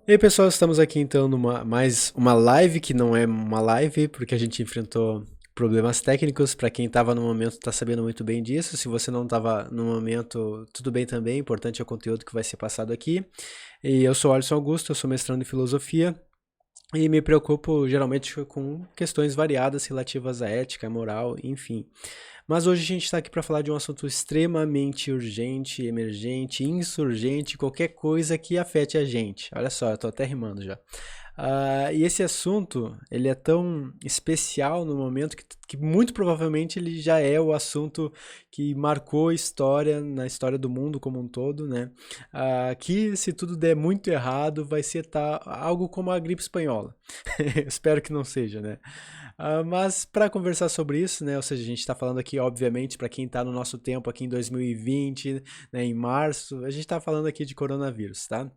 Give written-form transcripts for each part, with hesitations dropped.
E aí, pessoal, estamos aqui então numa mais uma live que não é uma live, porque a gente enfrentou problemas técnicos. Para quem estava no momento, está sabendo muito bem disso. Se você não estava no momento, tudo bem também. O importante é o conteúdo que vai ser passado aqui. E eu sou Alisson Augusto, eu sou mestrando em filosofia e me preocupo geralmente com questões variadas relativas à ética, moral, enfim. Mas hoje a gente está aqui para falar de um assunto extremamente urgente, emergente, insurgente, qualquer coisa que afete a gente. Olha só, eu tô até rimando já. E esse assunto, ele é tão especial no momento que muito provavelmente ele já é o assunto que marcou a história, na história do mundo como um todo, né? Que se tudo der muito errado, vai ser algo como a gripe espanhola. Espero que não seja, né? Mas para conversar sobre isso, né? Ou seja, a gente está falando aqui, obviamente, para quem está no nosso tempo aqui em 2020, né, em março, a gente está falando aqui de coronavírus, tá?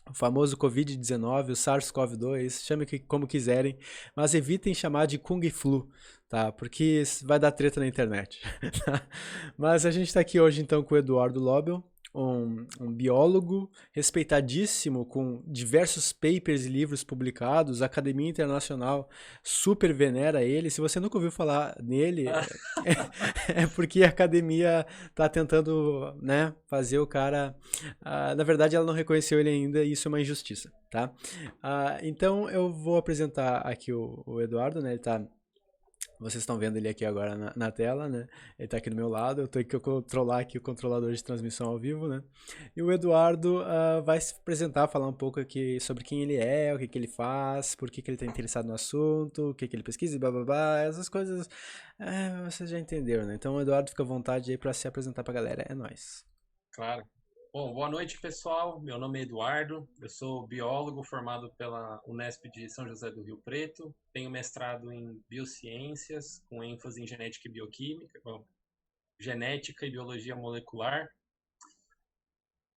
O famoso Covid-19, o SARS-CoV-2, chame como quiserem, mas evitem chamar de Kung Flu, tá? Porque vai dar treta na internet. Tá? Mas a gente está aqui hoje então com o Eduardo Lobel, um biólogo respeitadíssimo, com diversos papers e livros publicados, a Academia Internacional super venera ele. Se você nunca ouviu falar nele, é porque a academia tá tentando, né, fazer o cara. Na verdade, ela não reconheceu ele ainda e isso é uma injustiça, tá? Então eu vou apresentar aqui o Eduardo, né? Ele tá. Vocês estão vendo ele aqui agora na tela, né? Ele tá aqui do meu lado. Eu tenho que controlar aqui o controlador de transmissão ao vivo, né? E o Eduardo vai se apresentar, falar um pouco aqui sobre quem ele é, o que, que ele faz, por que, que ele tá interessado no assunto, o que, que ele pesquisa e blá blá blá. Essas coisas vocês já entenderam, né? Então o Eduardo fica à vontade aí pra se apresentar pra galera. É nóis. Claro. Bom, boa noite, pessoal. Meu nome é Eduardo. Eu sou biólogo formado pela Unesp de São José do Rio Preto. Tenho mestrado em biociências, com ênfase em genética e bioquímica, bom, genética e biologia molecular.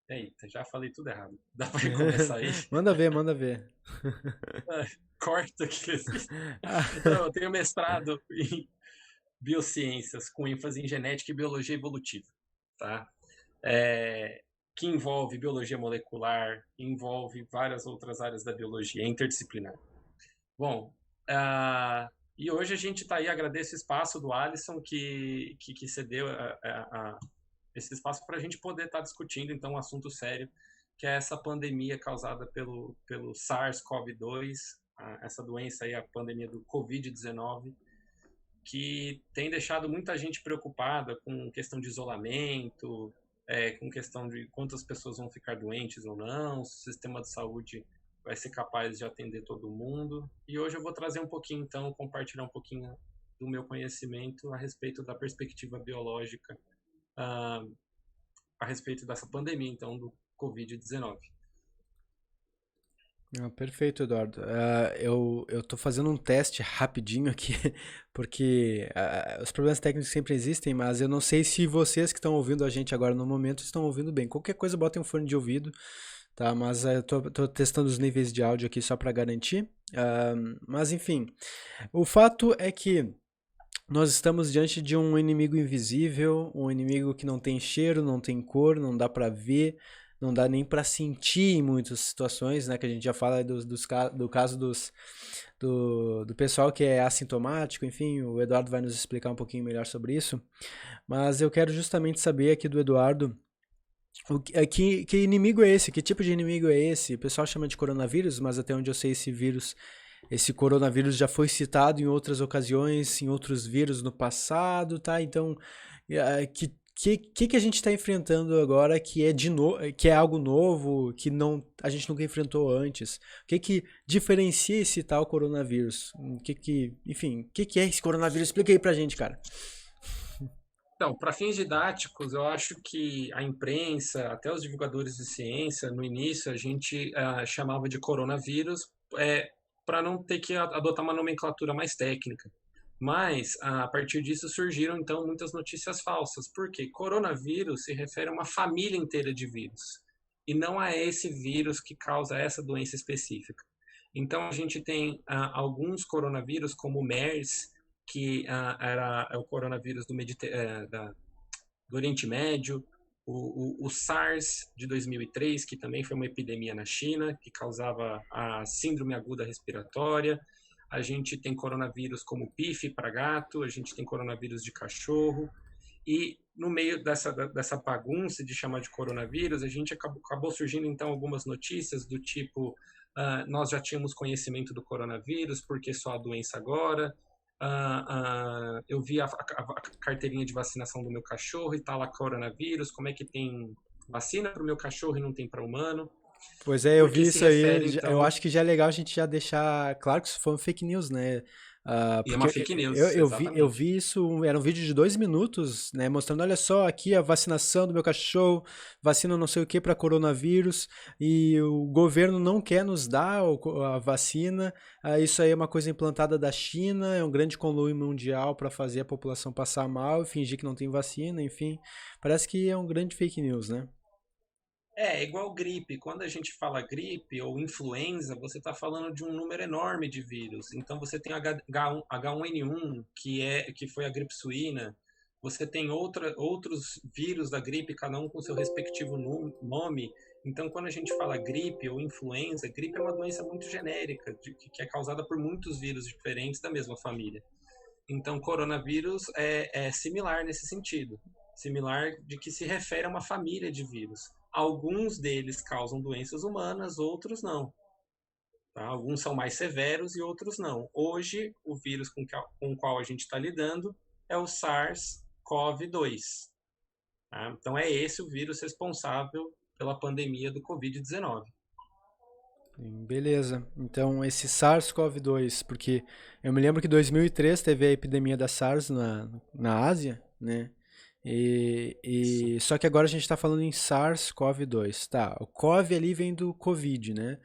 Eita, já falei tudo errado. Dá para começar aí? Manda ver, manda ver. Corta aqui. Ah, Então, eu tenho mestrado em biociências, com ênfase em genética e biologia evolutiva, tá? é, que envolve biologia molecular, envolve várias outras áreas da biologia, é interdisciplinar. Bom, e hoje a gente está aí, agradeço o espaço do Alisson que cedeu esse espaço para a gente poder estar discutindo então um assunto sério, que é essa pandemia causada pelo SARS-CoV-2, essa doença aí, a pandemia do Covid-19, que tem deixado muita gente preocupada com questão de isolamento, com questão de quantas pessoas vão ficar doentes ou não, se o sistema de saúde vai ser capaz de atender todo mundo. E hoje eu vou trazer um pouquinho, então, compartilhar um pouquinho do meu conhecimento a respeito da perspectiva biológica, ah, a respeito dessa pandemia, então, do Covid-19. Perfeito, Eduardo. Eu tô fazendo um teste rapidinho aqui, porque os problemas técnicos sempre existem, mas eu não sei se vocês que estão ouvindo a gente agora no momento estão ouvindo bem. Qualquer coisa, botem um fone de ouvido, tá? Mas eu tô testando os níveis de áudio aqui só para garantir. Mas enfim, o fato é que nós estamos diante de um inimigo invisível, um inimigo que não tem cheiro, não tem cor, não dá pra ver, não dá nem pra sentir em muitas situações, né? Que a gente já fala do caso do pessoal que é assintomático, enfim, o Eduardo vai nos explicar um pouquinho melhor sobre isso. Mas eu quero justamente saber aqui do Eduardo que inimigo é esse? Que tipo de inimigo é esse? O pessoal chama de coronavírus, mas até onde eu sei, esse coronavírus já foi citado em outras ocasiões, em outros vírus no passado, tá? Então, que a gente está enfrentando agora que é que é algo novo, que não a gente nunca enfrentou antes? O que diferencia esse tal coronavírus? Enfim, o que é esse coronavírus? Explica aí pra gente, cara. Então, para fins didáticos, eu acho que a imprensa, até os divulgadores de ciência, no início a gente chamava de coronavírus para não ter que adotar uma nomenclatura mais técnica. Mas, a partir disso, surgiram então muitas notícias falsas, porque coronavírus se refere a uma família inteira de vírus, e não a esse vírus que causa essa doença específica. Então, a gente tem alguns coronavírus, como o MERS, que é o coronavírus do Oriente Médio, o SARS de 2003, que também foi uma epidemia na China, que causava a síndrome aguda respiratória. A gente tem coronavírus como PIF para gato, a gente tem coronavírus de cachorro. E no meio dessa bagunça de chamar de coronavírus, a gente acabou surgindo então algumas notícias do tipo: nós já tínhamos conhecimento do coronavírus, porque só a doença agora. Eu vi a carteirinha de vacinação do meu cachorro e tá lá coronavírus. Como é que tem vacina para o meu cachorro e não tem para humano? Pois é, eu Porque vi se isso aí. refere Eu então, acho que já é legal a gente já deixar claro que isso foi um fake news, né? e é uma Porque fake eu, news, eu vi, eu exatamente. vi isso, era um vídeo de 2 minutos, né? Mostrando, olha só, aqui a vacinação do meu cachorro, vacina não sei o que para coronavírus, e o governo não quer nos dar a vacina. Isso aí é uma coisa implantada da China, é um grande conluio mundial para fazer a população passar mal e fingir que não tem vacina, enfim. Parece que é um grande fake news, né? É igual gripe. Quando a gente fala gripe ou influenza, você está falando de um número enorme de vírus. Então você tem H1N1, que foi a gripe suína. Você tem outros vírus da gripe, cada um com seu respectivo nome. Então, quando a gente fala gripe ou influenza, gripe é uma doença muito genérica, que é causada por muitos vírus diferentes da mesma família. Então, coronavírus é similar nesse sentido, similar de que se refere a uma família de vírus. Alguns deles causam doenças humanas, outros não. Tá? Alguns são mais severos e outros não. Hoje, o vírus com o qual a gente está lidando é o SARS-CoV-2. Tá? Então, é esse o vírus responsável pela pandemia do Covid-19. Beleza. Então, esse SARS-CoV-2, porque eu me lembro que em 2003 teve a epidemia da SARS na Ásia, né? Só que agora a gente está falando em SARS-CoV-2. Tá, o CoV ali vem do Covid, né?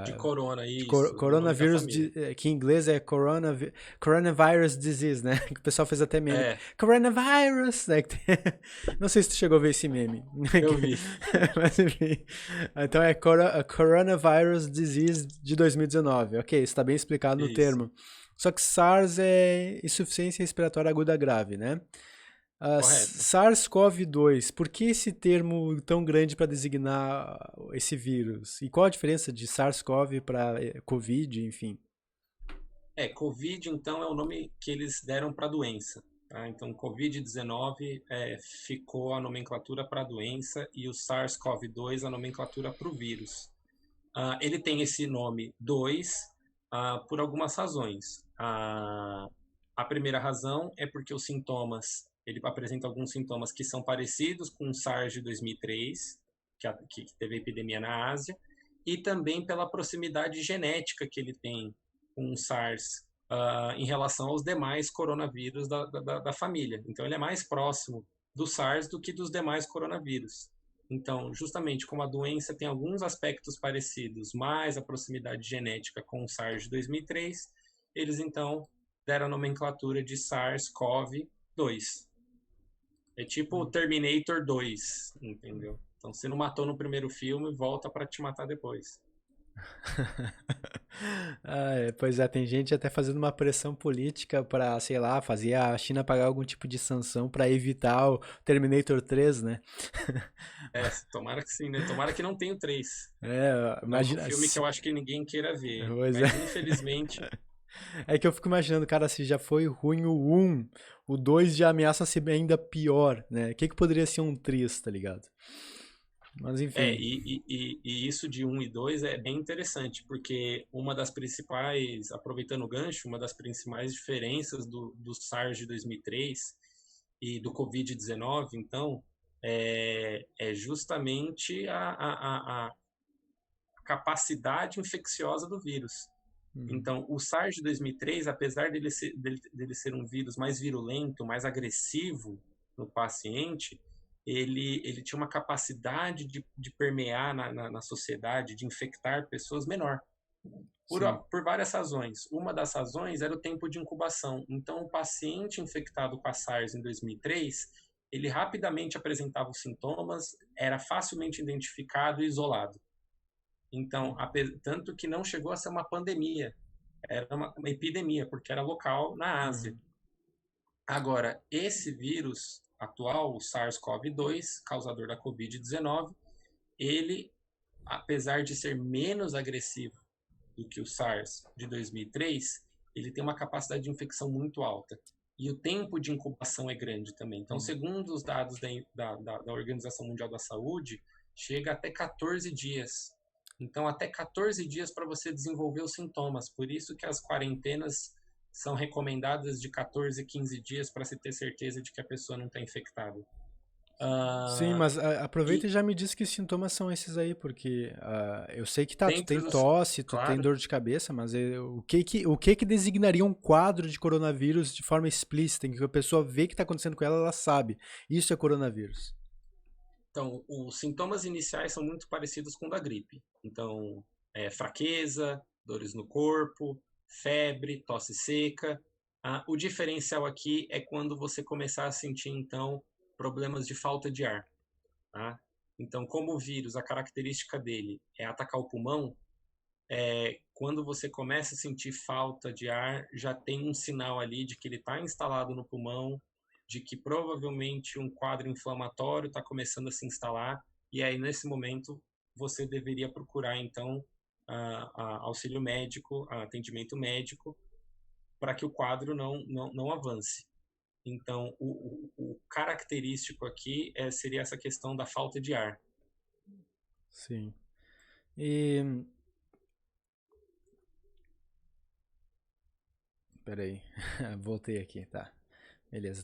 De Ah, corona, isso, o nome da coronavírus, família. que em inglês é coronavirus disease, né? Que o pessoal fez até meme. É, Coronavirus! Né? Não sei se tu chegou a ver esse meme. eu vi. Mas enfim. Então é coronavirus disease de 2019. Ok, está bem explicado no Isso, termo. Só que SARS é insuficiência respiratória aguda grave, né? correto. SARS-CoV-2, por que esse termo tão grande para designar esse vírus? E qual a diferença de SARS-CoV para COVID, enfim? Covid, então, é o nome que eles deram para a doença. Tá? Então, Covid-19 ficou a nomenclatura para a doença e o SARS-CoV-2 a nomenclatura para o vírus. Ele tem esse nome 2 por algumas razões. A primeira razão é porque os sintomas, ele apresenta alguns sintomas que são parecidos com o SARS de 2003, que teve epidemia na Ásia, e também pela proximidade genética que ele tem com o SARS em relação aos demais coronavírus da família. Então, ele é mais próximo do SARS do que dos demais coronavírus. Então, justamente como a doença tem alguns aspectos parecidos, mais a proximidade genética com o SARS de 2003, eles então deram a nomenclatura de SARS-CoV-2. É tipo o Terminator 2, entendeu? Então, se não matou no primeiro filme, volta para te matar depois. Pois é, tem gente até fazendo uma pressão política para, sei lá, fazer a China pagar algum tipo de sanção para evitar o Terminator 3, né? Tomara que sim, né? Tomara que não tenha o 3. Não é um Imagina. filme que eu acho que ninguém queira ver. Pois é. Mas, infelizmente, É que eu fico imaginando, cara, se já foi ruim o 1, o 2 já ameaça ser ainda pior, né? O que poderia ser um 3, tá ligado? Mas enfim. e isso de um e 2 é bem interessante, porque uma das principais, aproveitando o gancho, uma das principais diferenças do SARS de 2003 e do Covid-19, então, é justamente a capacidade infecciosa do vírus. Hum, Então, o SARS de 2003, apesar dele ser um vírus mais virulento, mais agressivo no paciente, ele tinha uma capacidade de permear na sociedade, de infectar pessoas menor, por, sim. por várias razões. Uma das razões era o tempo de incubação. Então, o paciente infectado com a SARS em 2003, ele rapidamente apresentava os sintomas, era facilmente identificado e isolado. Então, tanto que não chegou a ser uma pandemia, era uma epidemia, porque era local na Ásia. Uhum. Agora, esse vírus, atual, o SARS-CoV-2, causador da Covid-19, ele, apesar de ser menos agressivo do que o SARS de 2003, ele tem uma capacidade de infecção muito alta. E o tempo de incubação é grande também. Então, segundo os dados da Organização Mundial da Saúde, chega até 14 dias. Então, até 14 dias para você desenvolver os sintomas. Por isso que as quarentenas são recomendadas de 14 a 15 dias para se ter certeza de que a pessoa não está infectada. Sim, mas aproveita E e já me diz que sintomas são esses aí, porque eu sei que tu dentro tem dos... tosse, tu tem Claro. dor de cabeça, mas o que designaria um quadro de coronavírus de forma explícita, em que a pessoa vê o que está acontecendo com ela, ela sabe. Isso é coronavírus. Então, os sintomas iniciais são muito parecidos com o da gripe. Então, fraqueza, dores no corpo, febre, tosse seca. O diferencial aqui é quando você começar a sentir, então, problemas de falta de ar. Tá? Então, como o vírus, a característica dele é atacar o pulmão, quando você começa a sentir falta de ar, já tem um sinal ali de que ele está instalado no pulmão, de que provavelmente um quadro inflamatório está começando a se instalar, e aí nesse momento você deveria procurar então auxílio médico, atendimento médico, para que o quadro não avance. Então, o característico aqui seria essa questão da falta de ar. Sim. E... Peraí, voltei aqui, tá. Beleza,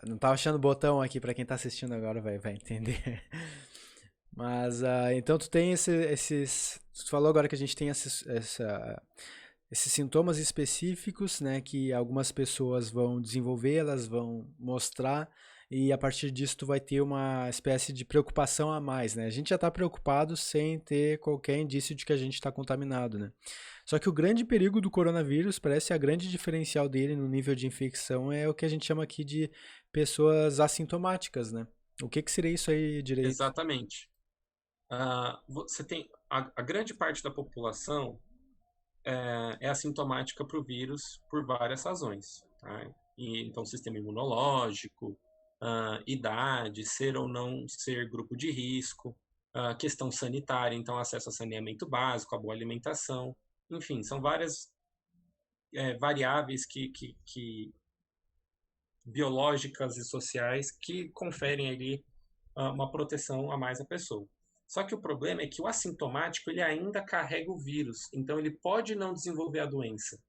não tava achando o botão aqui, pra quem tá assistindo agora vai entender. Mas, então tu tem esses... Tu falou agora que a gente tem esses sintomas específicos, né, que algumas pessoas vão desenvolver, elas vão mostrar, e a partir disso tu vai ter uma espécie de preocupação a mais, né? A gente já está preocupado sem ter qualquer indício de que a gente está contaminado, né? Só que o grande perigo do coronavírus, parece a grande diferencial dele no nível de infecção é o que a gente chama aqui de pessoas assintomáticas, né? O que seria isso aí direito? Exatamente. Você tem a grande parte da população é assintomática para o vírus por várias razões. Tá? Então, sistema imunológico, idade, ser ou não ser grupo de risco, questão sanitária, então acesso a saneamento básico, a boa alimentação, enfim, são várias variáveis biológicas e sociais que conferem ali uma proteção a mais à pessoa. Só que o problema é que o assintomático ele ainda carrega o vírus, então ele pode não desenvolver a doença.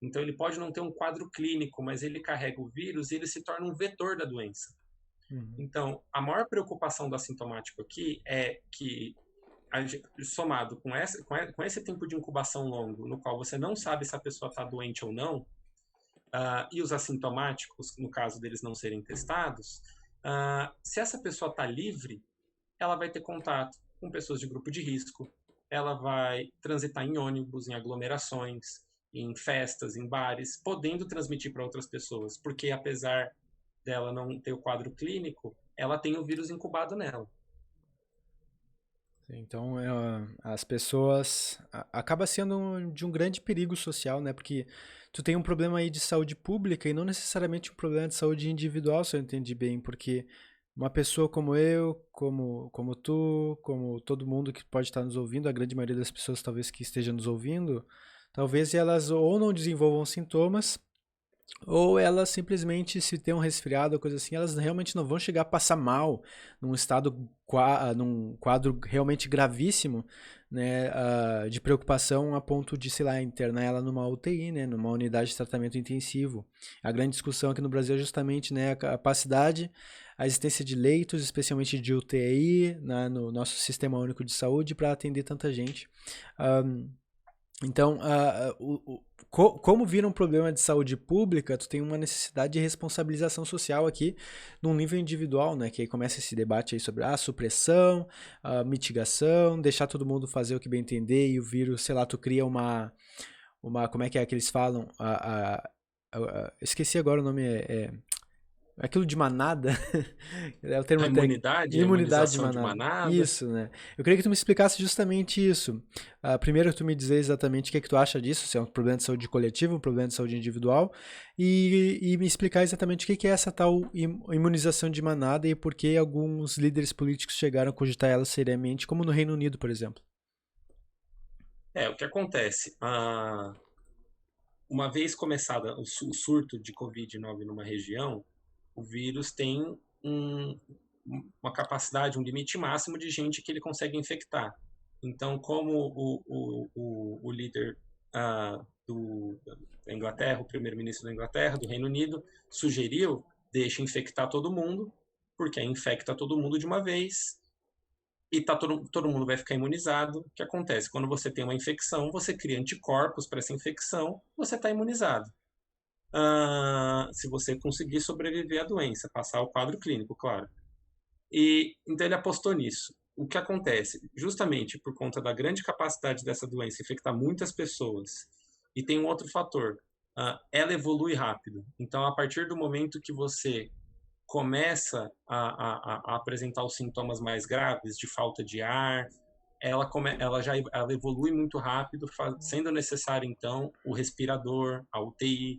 Então ele pode não ter um quadro clínico, mas ele carrega o vírus e ele se torna um vetor da doença. Então, a maior preocupação do assintomático aqui é que, somado com esse tempo de incubação longo, no qual você não sabe se a pessoa está doente ou não, e os assintomáticos, no caso deles não serem testados, se essa pessoa está livre, ela vai ter contato com pessoas de grupo de risco, ela vai transitar em ônibus, em aglomerações, em festas, em bares, podendo transmitir para outras pessoas, porque apesar dela não ter o quadro clínico, ela tem o vírus incubado nela. Então, as pessoas acaba sendo de um grande perigo social, né? Porque tu tem um problema aí de saúde pública e não necessariamente um problema de saúde individual, se eu entendi bem, porque uma pessoa como eu, como tu, como todo mundo que pode estar nos ouvindo, a grande maioria das pessoas talvez que esteja nos ouvindo, talvez elas ou não desenvolvam sintomas, ou elas simplesmente, se tem um resfriado ou coisa assim, elas realmente não vão chegar a passar mal num quadro realmente gravíssimo, né, de preocupação a ponto de, sei lá, internar ela numa UTI, né, numa unidade de tratamento intensivo. A grande discussão aqui no Brasil é justamente, né, a capacidade, a existência de leitos, especialmente de UTI, no nosso sistema único de saúde para atender tanta gente. Então, como vira um problema de saúde pública, tu tem uma necessidade de responsabilização social aqui num nível individual, né? Que aí começa esse debate aí sobre a supressão, a mitigação, deixar todo mundo fazer o que bem entender e o vírus, sei lá, tu cria como é que eles falam? Esqueci agora o nome, aquilo de manada, é o A termo até imunidade, a imunidade de imunização de manada. manada. Isso, né? Eu queria que tu me explicasse justamente isso. Primeiro, tu me dizer exatamente o que é que tu acha disso, se é um problema de saúde coletivo, um problema de saúde individual, e me explicar exatamente o que é essa tal imunização de manada e por que alguns líderes políticos chegaram a cogitar ela seriamente, como no Reino Unido, por exemplo. O que acontece? Uma vez começada o surto de Covid-19 numa região, o vírus tem uma capacidade, um limite máximo de gente que ele consegue infectar. Então, como o líder da Inglaterra, o primeiro-ministro da Inglaterra, do Reino Unido, sugeriu, deixa infectar todo mundo, porque aí infecta todo mundo de uma vez e todo mundo vai ficar imunizado. O que acontece? Quando você tem uma infecção, você cria anticorpos para essa infecção, você está imunizado. Se você conseguir sobreviver à doença, passar o quadro clínico, claro. E então ele apostou nisso. O que acontece? Justamente por conta da grande capacidade dessa doença infectar muitas pessoas, e tem um outro fator, ela evolui rápido. Então, a partir do momento que você começa a apresentar os sintomas mais graves de falta de ar, ela evolui muito rápido, sendo necessário então o respirador, a UTI.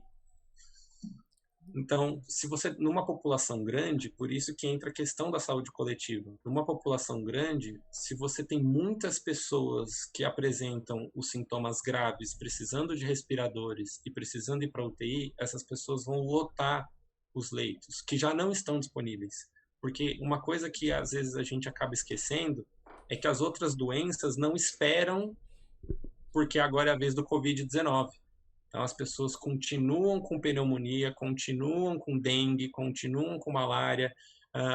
Então, se você numa população grande, por isso que entra a questão da saúde coletiva. Numa população grande, se você tem muitas pessoas que apresentam os sintomas graves, precisando de respiradores e precisando ir para a UTI, essas pessoas vão lotar os leitos que já não estão disponíveis. Porque uma coisa que às vezes a gente acaba esquecendo é que as outras doenças não esperam porque agora é a vez do Covid-19. Então, as pessoas continuam com pneumonia, continuam com dengue, continuam com malária,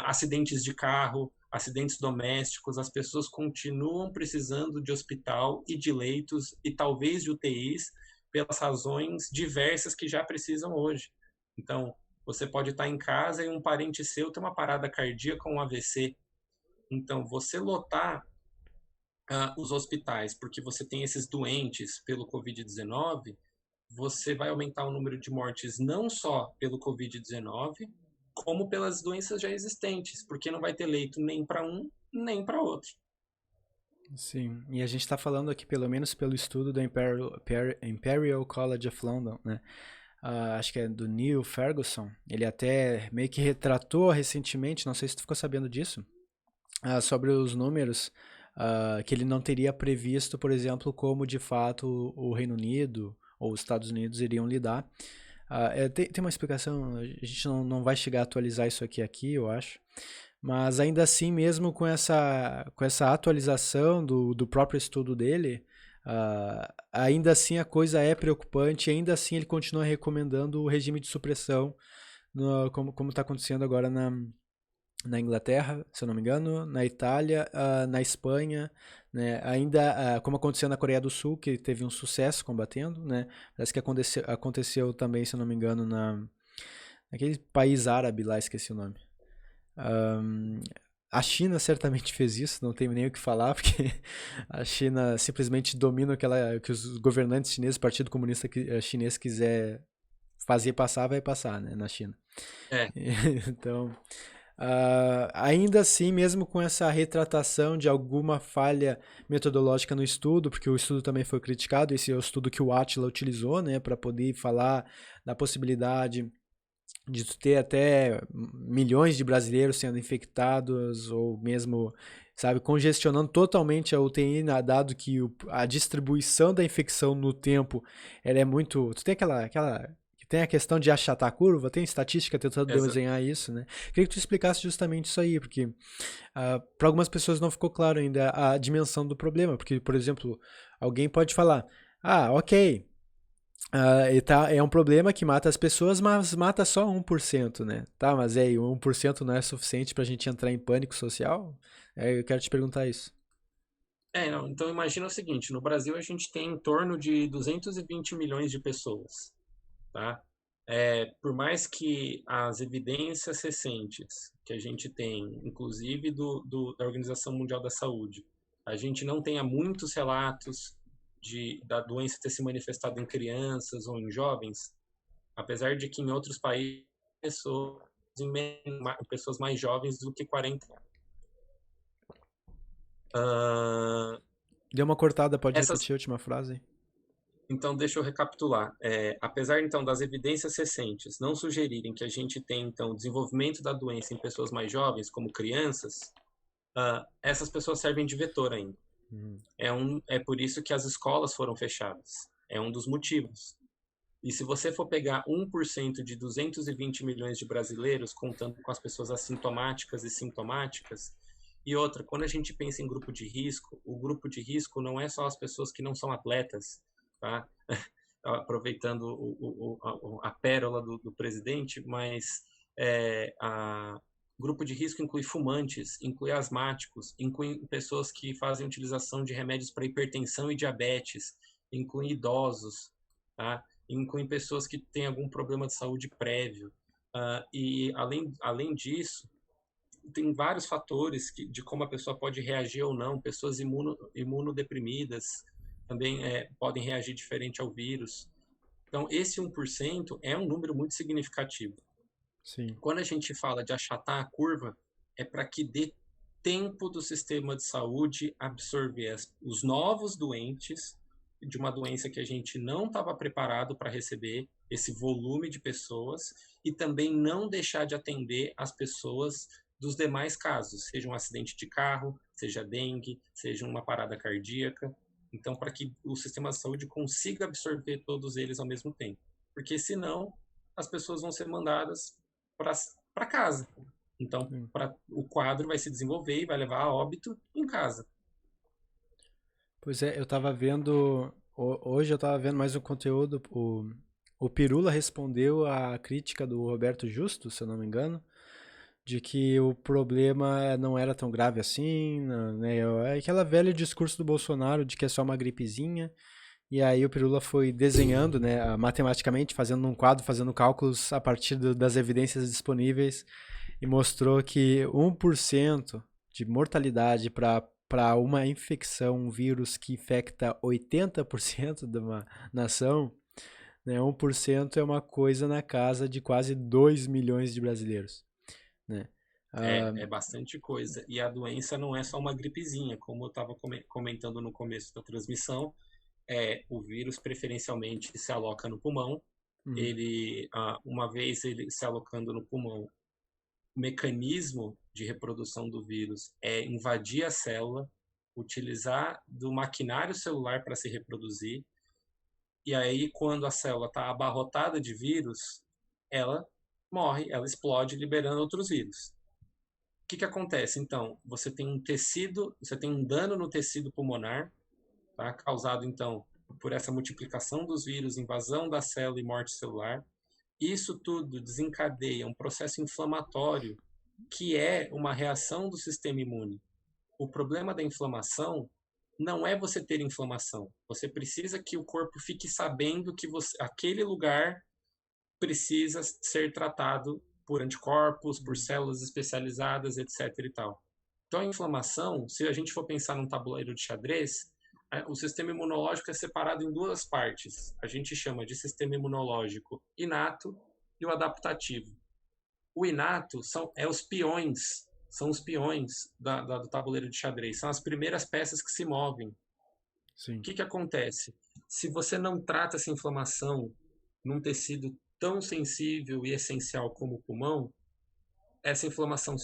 acidentes de carro, acidentes domésticos, as pessoas continuam precisando de hospital e de leitos e talvez de UTIs pelas razões diversas que já precisam hoje. Então, você pode estar em casa e um parente seu tem uma parada cardíaca, um AVC. Então, você lotar os hospitais porque você tem esses doentes pelo Covid-19, você vai aumentar o número de mortes não só pelo Covid-19, como pelas doenças já existentes, porque não vai ter leito nem para um, nem para outro. Sim, e a gente está falando aqui, pelo menos pelo estudo do Imperial College of London, né? Acho que é do Neil Ferguson. Ele até meio que retratou recentemente, não sei se tu ficou sabendo disso, sobre os números que ele não teria previsto, por exemplo, como de fato o Reino Unido ou os Estados Unidos iriam lidar. Tem uma explicação, a gente não vai chegar a atualizar isso aqui, eu acho. Mas ainda assim, mesmo com essa atualização do próprio estudo dele, ainda assim a coisa é preocupante, ainda assim ele continua recomendando o regime de supressão, como está acontecendo agora na Inglaterra, se eu não me engano, na Itália, na Espanha, né? Ainda como aconteceu na Coreia do Sul, que teve um sucesso combatendo, né? Parece que aconteceu também, se eu não me engano, naquele país árabe lá, esqueci o nome. A China certamente fez isso, não tenho nem o que falar, porque a China simplesmente domina que os governantes chineses, o Partido Comunista Chinês quiser fazer passar, vai passar, né, na China. É. Então, ainda assim, mesmo com essa retratação de alguma falha metodológica no estudo, porque o estudo também foi criticado, esse é o estudo que o Atila utilizou, né, para poder falar da possibilidade de ter até milhões de brasileiros sendo infectados ou mesmo, sabe, congestionando totalmente a UTI, dado que a distribuição da infecção no tempo, ela é muito... Tu tem tem a questão de achatar a curva, tem estatística tentando desenhar isso, né? Queria que tu explicasse justamente isso aí, porque para algumas pessoas não ficou claro ainda a dimensão do problema, porque, por exemplo, alguém pode falar, ok, é um problema que mata as pessoas, mas mata só 1%, né? Tá, mas aí, 1% não é suficiente pra gente entrar em pânico social? Eu quero te perguntar isso. Não, então imagina o seguinte, no Brasil a gente tem em torno de 220 milhões de pessoas, tá? Por mais que as evidências recentes que a gente tem, inclusive da Organização Mundial da Saúde, a gente não tenha muitos relatos da doença ter se manifestado em crianças ou em jovens, apesar de que em outros países em pessoas mais jovens do que 40 anos. Uh, Deu uma cortada, pode essas, repetir a última frase? Então, deixa eu recapitular. Apesar, então, das evidências recentes não sugerirem que a gente tem, então, desenvolvimento da doença em pessoas mais jovens, como crianças, essas pessoas servem de vetor ainda. É por isso que as escolas foram fechadas. É um dos motivos. E se você for pegar 1% de 220 milhões de brasileiros, contando com as pessoas assintomáticas e sintomáticas, e outra, quando a gente pensa em grupo de risco, o grupo de risco não é só as pessoas que não são atletas, tá? Aproveitando a pérola do presidente, mas grupo de risco inclui fumantes, inclui asmáticos, inclui pessoas que fazem utilização de remédios para hipertensão e diabetes, inclui idosos, tá? Inclui pessoas que têm algum problema de saúde prévio. E, além disso, tem vários fatores de como a pessoa pode reagir ou não. Pessoas imunodeprimidas também podem reagir diferente ao vírus. Então, esse 1% é um número muito significativo. Sim. Quando a gente fala de achatar a curva, é para que dê tempo do sistema de saúde absorver os novos doentes de uma doença que a gente não estava preparado para receber, esse volume de pessoas, e também não deixar de atender as pessoas dos demais casos, seja um acidente de carro, seja dengue, seja uma parada cardíaca. Então, para que o sistema de saúde consiga absorver todos eles ao mesmo tempo. Porque, senão, as pessoas vão ser mandadas para casa. Então, o quadro vai se desenvolver e vai levar a óbito em casa. Pois é, eu tava vendo. Hoje eu tava vendo mais um conteúdo. O Pirula respondeu à crítica do Roberto Justo, se eu não me engano, de que o problema não era tão grave assim, né? É aquela velho discurso do Bolsonaro de que é só uma gripezinha. E aí o Pirula foi desenhando, né, matematicamente, fazendo um quadro, fazendo cálculos a partir das evidências disponíveis e mostrou que 1% de mortalidade para uma infecção, um vírus que infecta 80% de uma nação, né, 1% é uma coisa na casa de quase 2 milhões de brasileiros. Né? É bastante coisa. E a doença não é só uma gripezinha, como eu estava comentando no começo da transmissão. O vírus preferencialmente se aloca no pulmão. Ele, uma vez ele se alocando no pulmão, o mecanismo de reprodução do vírus é invadir a célula, utilizar do maquinário celular para se reproduzir. E aí, quando a célula está abarrotada de vírus, ela morre, ela explode, liberando outros vírus. O que acontece? Então, você tem um dano no tecido pulmonar, tá? Causado, então, por essa multiplicação dos vírus, invasão da célula e morte celular. Isso tudo desencadeia um processo inflamatório, que é uma reação do sistema imune. O problema da inflamação não é você ter inflamação. Você precisa que o corpo fique sabendo que aquele lugar precisa ser tratado por anticorpos, por células especializadas, etc. e tal. Então, a inflamação, se a gente for pensar num tabuleiro de xadrez, o sistema imunológico é separado em duas partes. A gente chama de sistema imunológico inato e o adaptativo. O inato são os peões do tabuleiro de xadrez. São as primeiras peças que se movem. Sim. O que acontece? Se você não trata essa inflamação num tecido tão sensível e essencial como o pulmão, essa inflamação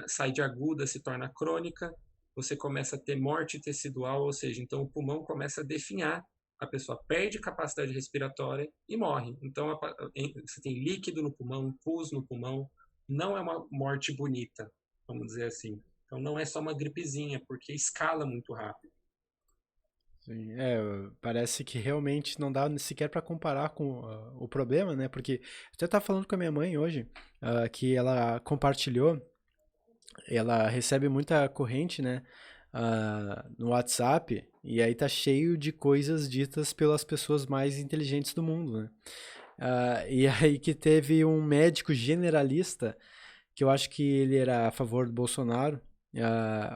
sai de aguda, se torna crônica, você começa a ter morte tecidual, ou seja, então o pulmão começa a definhar, a pessoa perde capacidade respiratória e morre. Então você tem líquido no pulmão, pus no pulmão, não é uma morte bonita, vamos dizer assim. Então não é só uma gripezinha, porque escala muito rápido. Sim, parece que realmente não dá sequer para comparar com o problema, né? Porque eu até estava falando com a minha mãe hoje, que ela compartilhou, ela recebe muita corrente, né? No WhatsApp, e aí tá cheio de coisas ditas pelas pessoas mais inteligentes do mundo, né? E aí que teve um médico generalista, que eu acho que ele era a favor do Bolsonaro,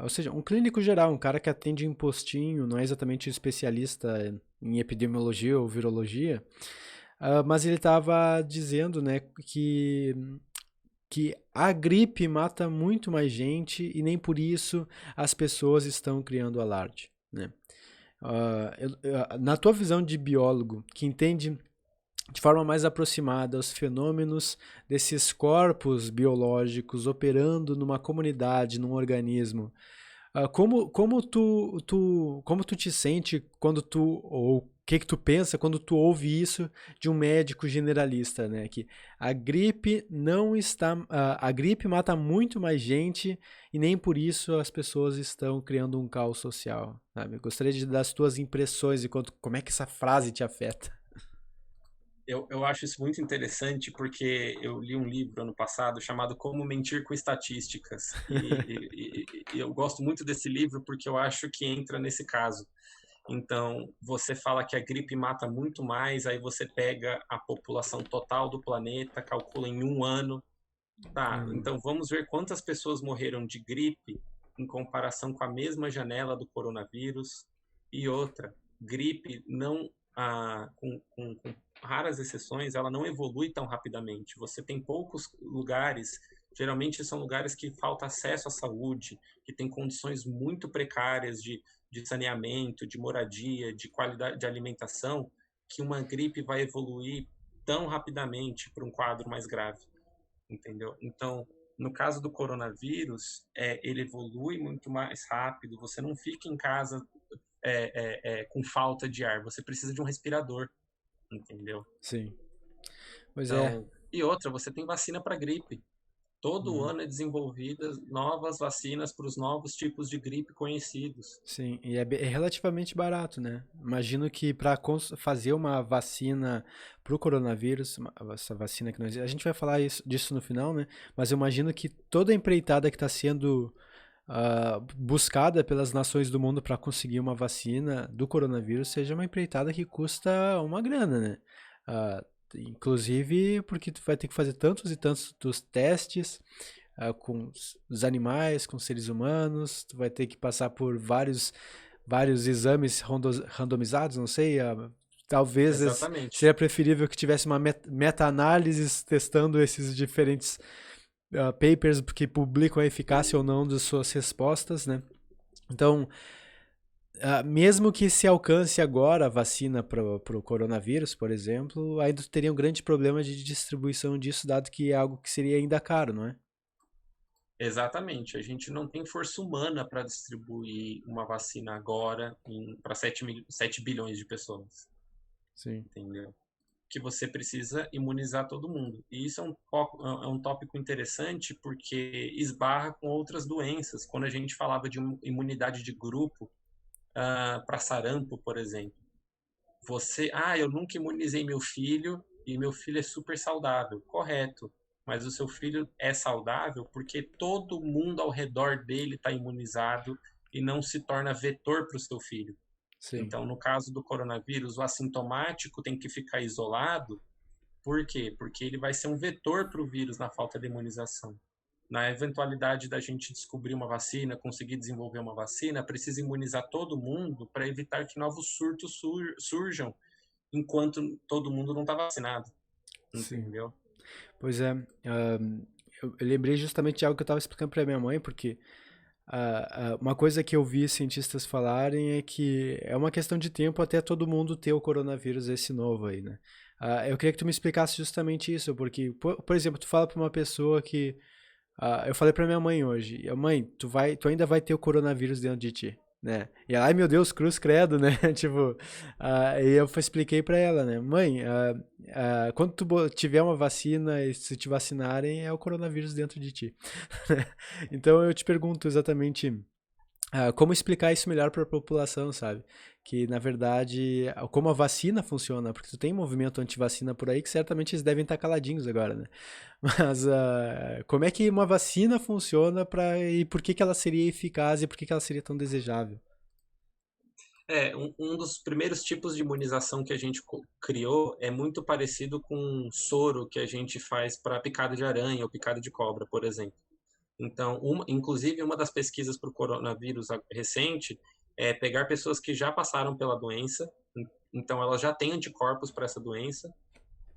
ou seja, um clínico geral, um cara que atende em postinho, não é exatamente um especialista em epidemiologia ou virologia, mas ele estava dizendo, né, que que a gripe mata muito mais gente e nem por isso as pessoas estão criando alarde, né? Na tua visão de biólogo, que entende de forma mais aproximada os fenômenos desses corpos biológicos operando numa comunidade, num organismo, como tu te sente quando ou o que tu pensa quando tu ouve isso de um médico generalista, né? Que a gripe não está, a gripe mata muito mais gente e nem por isso as pessoas estão criando um caos social, sabe? Eu gostaria de dar as tuas impressões e como é que essa frase te afeta. Eu acho isso muito interessante porque eu li um livro ano passado chamado Como Mentir com Estatísticas. E eu gosto muito desse livro porque eu acho que entra nesse caso. Então, você fala que a gripe mata muito mais, aí você pega a população total do planeta, calcula em um ano. Tá, então vamos ver quantas pessoas morreram de gripe em comparação com a mesma janela do coronavírus. E outra, gripe não, com raras exceções, ela não evolui tão rapidamente. Você tem poucos lugares, geralmente são lugares que falta acesso à saúde, que tem condições muito precárias de saneamento, de moradia, de qualidade de alimentação, que uma gripe vai evoluir tão rapidamente para um quadro mais grave, entendeu? Então, no caso do coronavírus, ele evolui muito mais rápido, você não fica em casa com falta de ar, você precisa de um respirador, entendeu? Sim. Pois é. Então, e outra, você tem vacina para gripe. Todo ano é desenvolvidas novas vacinas para os novos tipos de gripe conhecidos. Sim, e é relativamente barato, né? Imagino que para fazer uma vacina para o coronavírus, essa vacina que nós. A gente vai falar disso no final, né? Mas eu imagino que toda a empreitada que está sendo buscada pelas nações do mundo para conseguir uma vacina do coronavírus seja uma empreitada que custa uma grana, né? Inclusive porque tu vai ter que fazer tantos e tantos dos testes com os animais, com os seres humanos, tu vai ter que passar por vários exames randomizados, não sei, talvez Exatamente. seria preferível que tivesse uma meta-análise testando esses diferentes papers que publicam a eficácia ou não de suas respostas, né? Então, mesmo que se alcance agora a vacina para o coronavírus, por exemplo, ainda teria um grande problema de distribuição disso, dado que é algo que seria ainda caro, não é? Exatamente. A gente não tem força humana para distribuir uma vacina agora para 7 bilhões de pessoas. Sim. Entendeu? Que você precisa imunizar todo mundo. E isso é um tópico interessante porque esbarra com outras doenças. Quando a gente falava de imunidade de grupo, para sarampo, por exemplo. Eu nunca imunizei meu filho e meu filho é super saudável. Correto. Mas o seu filho é saudável porque todo mundo ao redor dele está imunizado e não se torna vetor para o seu filho. Sim. Então, no caso do coronavírus, o assintomático tem que ficar isolado. Por quê? Porque ele vai ser um vetor para o vírus na falta de imunização. Na eventualidade da gente descobrir uma vacina, conseguir desenvolver uma vacina, precisa imunizar todo mundo para evitar que novos surtos surjam enquanto todo mundo não está vacinado. Sim. Entendeu? Pois é. Eu lembrei justamente de algo que eu estava explicando para minha mãe, porque uma coisa que eu vi cientistas falarem é que é uma questão de tempo até todo mundo ter o coronavírus esse novo aí, né? Eu queria que tu me explicasse justamente isso, porque, por exemplo, tu fala para uma pessoa que eu falei pra minha mãe hoje, mãe, tu ainda vai ter o coronavírus dentro de ti, né? E ela, ai meu Deus, cruz credo, né? Tipo, e eu expliquei pra ela, né? Mãe, quando tu tiver uma vacina e se te vacinarem, é o coronavírus dentro de ti. Então eu te pergunto exatamente como explicar isso melhor para a população, sabe? Que, na verdade, como a vacina funciona, porque tu tem movimento anti-vacina por aí que certamente eles devem estar caladinhos agora, né? Mas como é que uma vacina funciona e por que ela seria eficaz e por que ela seria tão desejável? Um dos primeiros tipos de imunização que a gente criou é muito parecido com um soro que a gente faz para picada de aranha ou picada de cobra, por exemplo. Então, inclusive, uma das pesquisas para o coronavírus recente é pegar pessoas que já passaram pela doença, então elas já têm anticorpos para essa doença,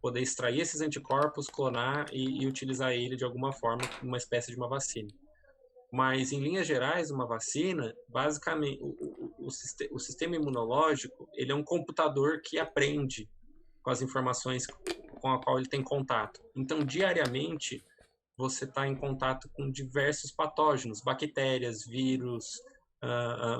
poder extrair esses anticorpos, clonar e utilizar ele de alguma forma, uma espécie de uma vacina. Mas, em linhas gerais, uma vacina, basicamente, o sistema imunológico, ele é um computador que aprende com as informações com a qual ele tem contato. Então, diariamente, você está em contato com diversos patógenos, bactérias, vírus,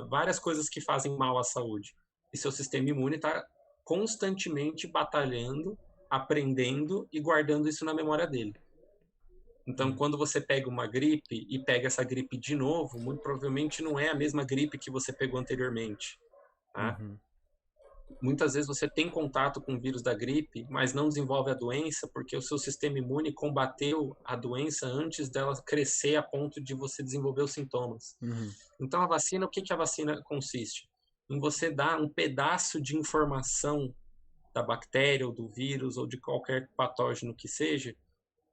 várias coisas que fazem mal à saúde. E seu sistema imune está constantemente batalhando, aprendendo e guardando isso na memória dele. Então, quando você pega uma gripe e pega essa gripe de novo, muito provavelmente não é a mesma gripe que você pegou anteriormente. Tá? Muitas vezes você tem contato com o vírus da gripe, mas não desenvolve a doença porque o seu sistema imune combateu a doença antes dela crescer a ponto de você desenvolver os sintomas. Então, a vacina, o que a vacina consiste? Em você dar um pedaço de informação da bactéria ou do vírus ou de qualquer patógeno que seja,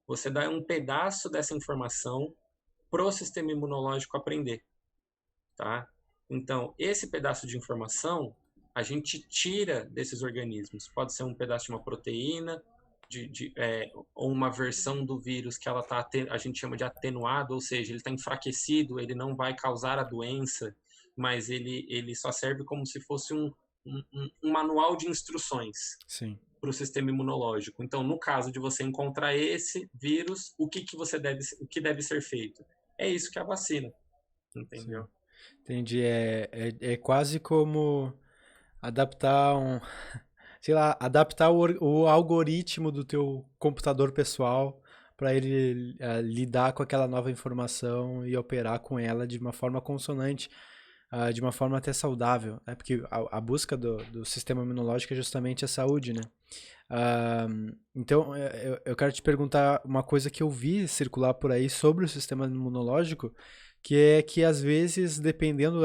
você dá um pedaço dessa informação para o sistema imunológico aprender, tá? Então, esse pedaço de informação a gente tira desses organismos. Pode ser um pedaço de uma proteína, ou uma versão do vírus que a gente chama de atenuado, ou seja, ele está enfraquecido, ele não vai causar a doença, mas ele só serve como se fosse um manual de instruções para o sistema imunológico. Então, no caso de você encontrar esse vírus, o que deve ser feito? É isso que é a vacina, entendeu? Sim. Entendi. É quase como adaptar adaptar o algoritmo do teu computador pessoal para ele lidar com aquela nova informação e operar com ela de uma forma consonante, de uma forma até saudável, né? Porque a busca do sistema imunológico é justamente a saúde, né? Então, eu quero te perguntar uma coisa que eu vi circular por aí sobre o sistema imunológico, que é que às vezes, dependendo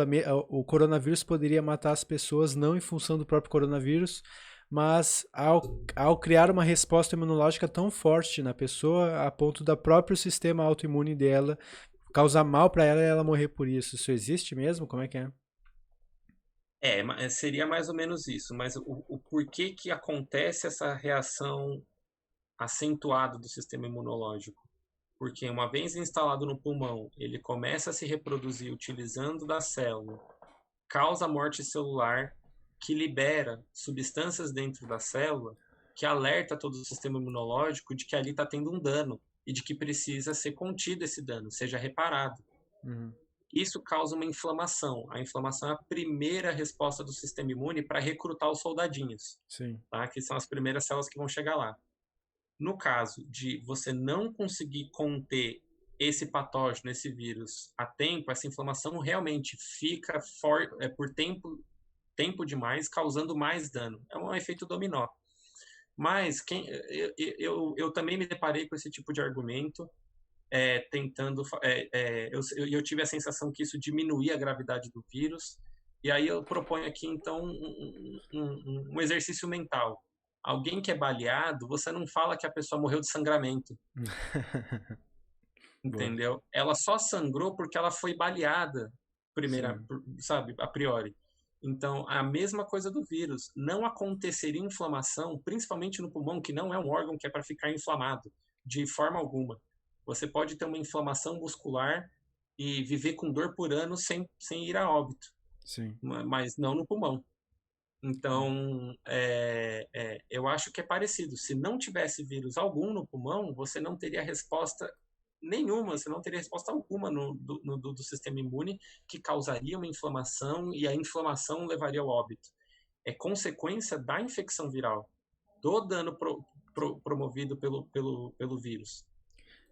o coronavírus poderia matar as pessoas não em função do próprio coronavírus, mas ao criar uma resposta imunológica tão forte na pessoa, a ponto do próprio sistema autoimune dela causar mal para ela e ela morrer por isso. Isso existe mesmo? Como é que é? Seria mais ou menos isso, mas o porquê que acontece essa reação acentuada do sistema imunológico? Porque uma vez instalado no pulmão, ele começa a se reproduzir utilizando da célula, causa morte celular, que libera substâncias dentro da célula, que alerta todo o sistema imunológico de que ali está tendo um dano e de que precisa ser contido esse dano, seja reparado. Isso causa uma inflamação. A inflamação é a primeira resposta do sistema imune para recrutar os soldadinhos, tá? Que são as primeiras células que vão chegar lá. No caso de você não conseguir conter esse patógeno, esse vírus, a tempo, essa inflamação realmente fica por tempo demais, causando mais dano. É um efeito dominó. Mas eu também me deparei com esse tipo de argumento, eu tive a sensação que isso diminuía a gravidade do vírus, e aí eu proponho aqui, então, um exercício mental. Alguém que é baleado, você não fala que a pessoa morreu de sangramento. Entendeu? Ela só sangrou porque ela foi baleada, sabe, a priori. Então, a mesma coisa do vírus. Não aconteceria inflamação, principalmente no pulmão, que não é um órgão que é para ficar inflamado, de forma alguma. Você pode ter uma inflamação muscular e viver com dor por anos sem ir a óbito. Mas não no pulmão. Então, eu acho que é parecido. Se não tivesse vírus algum no pulmão, você não teria resposta nenhuma, você não teria resposta alguma do sistema imune que causaria uma inflamação e a inflamação levaria ao óbito. É consequência da infecção viral, do dano promovido pelo vírus.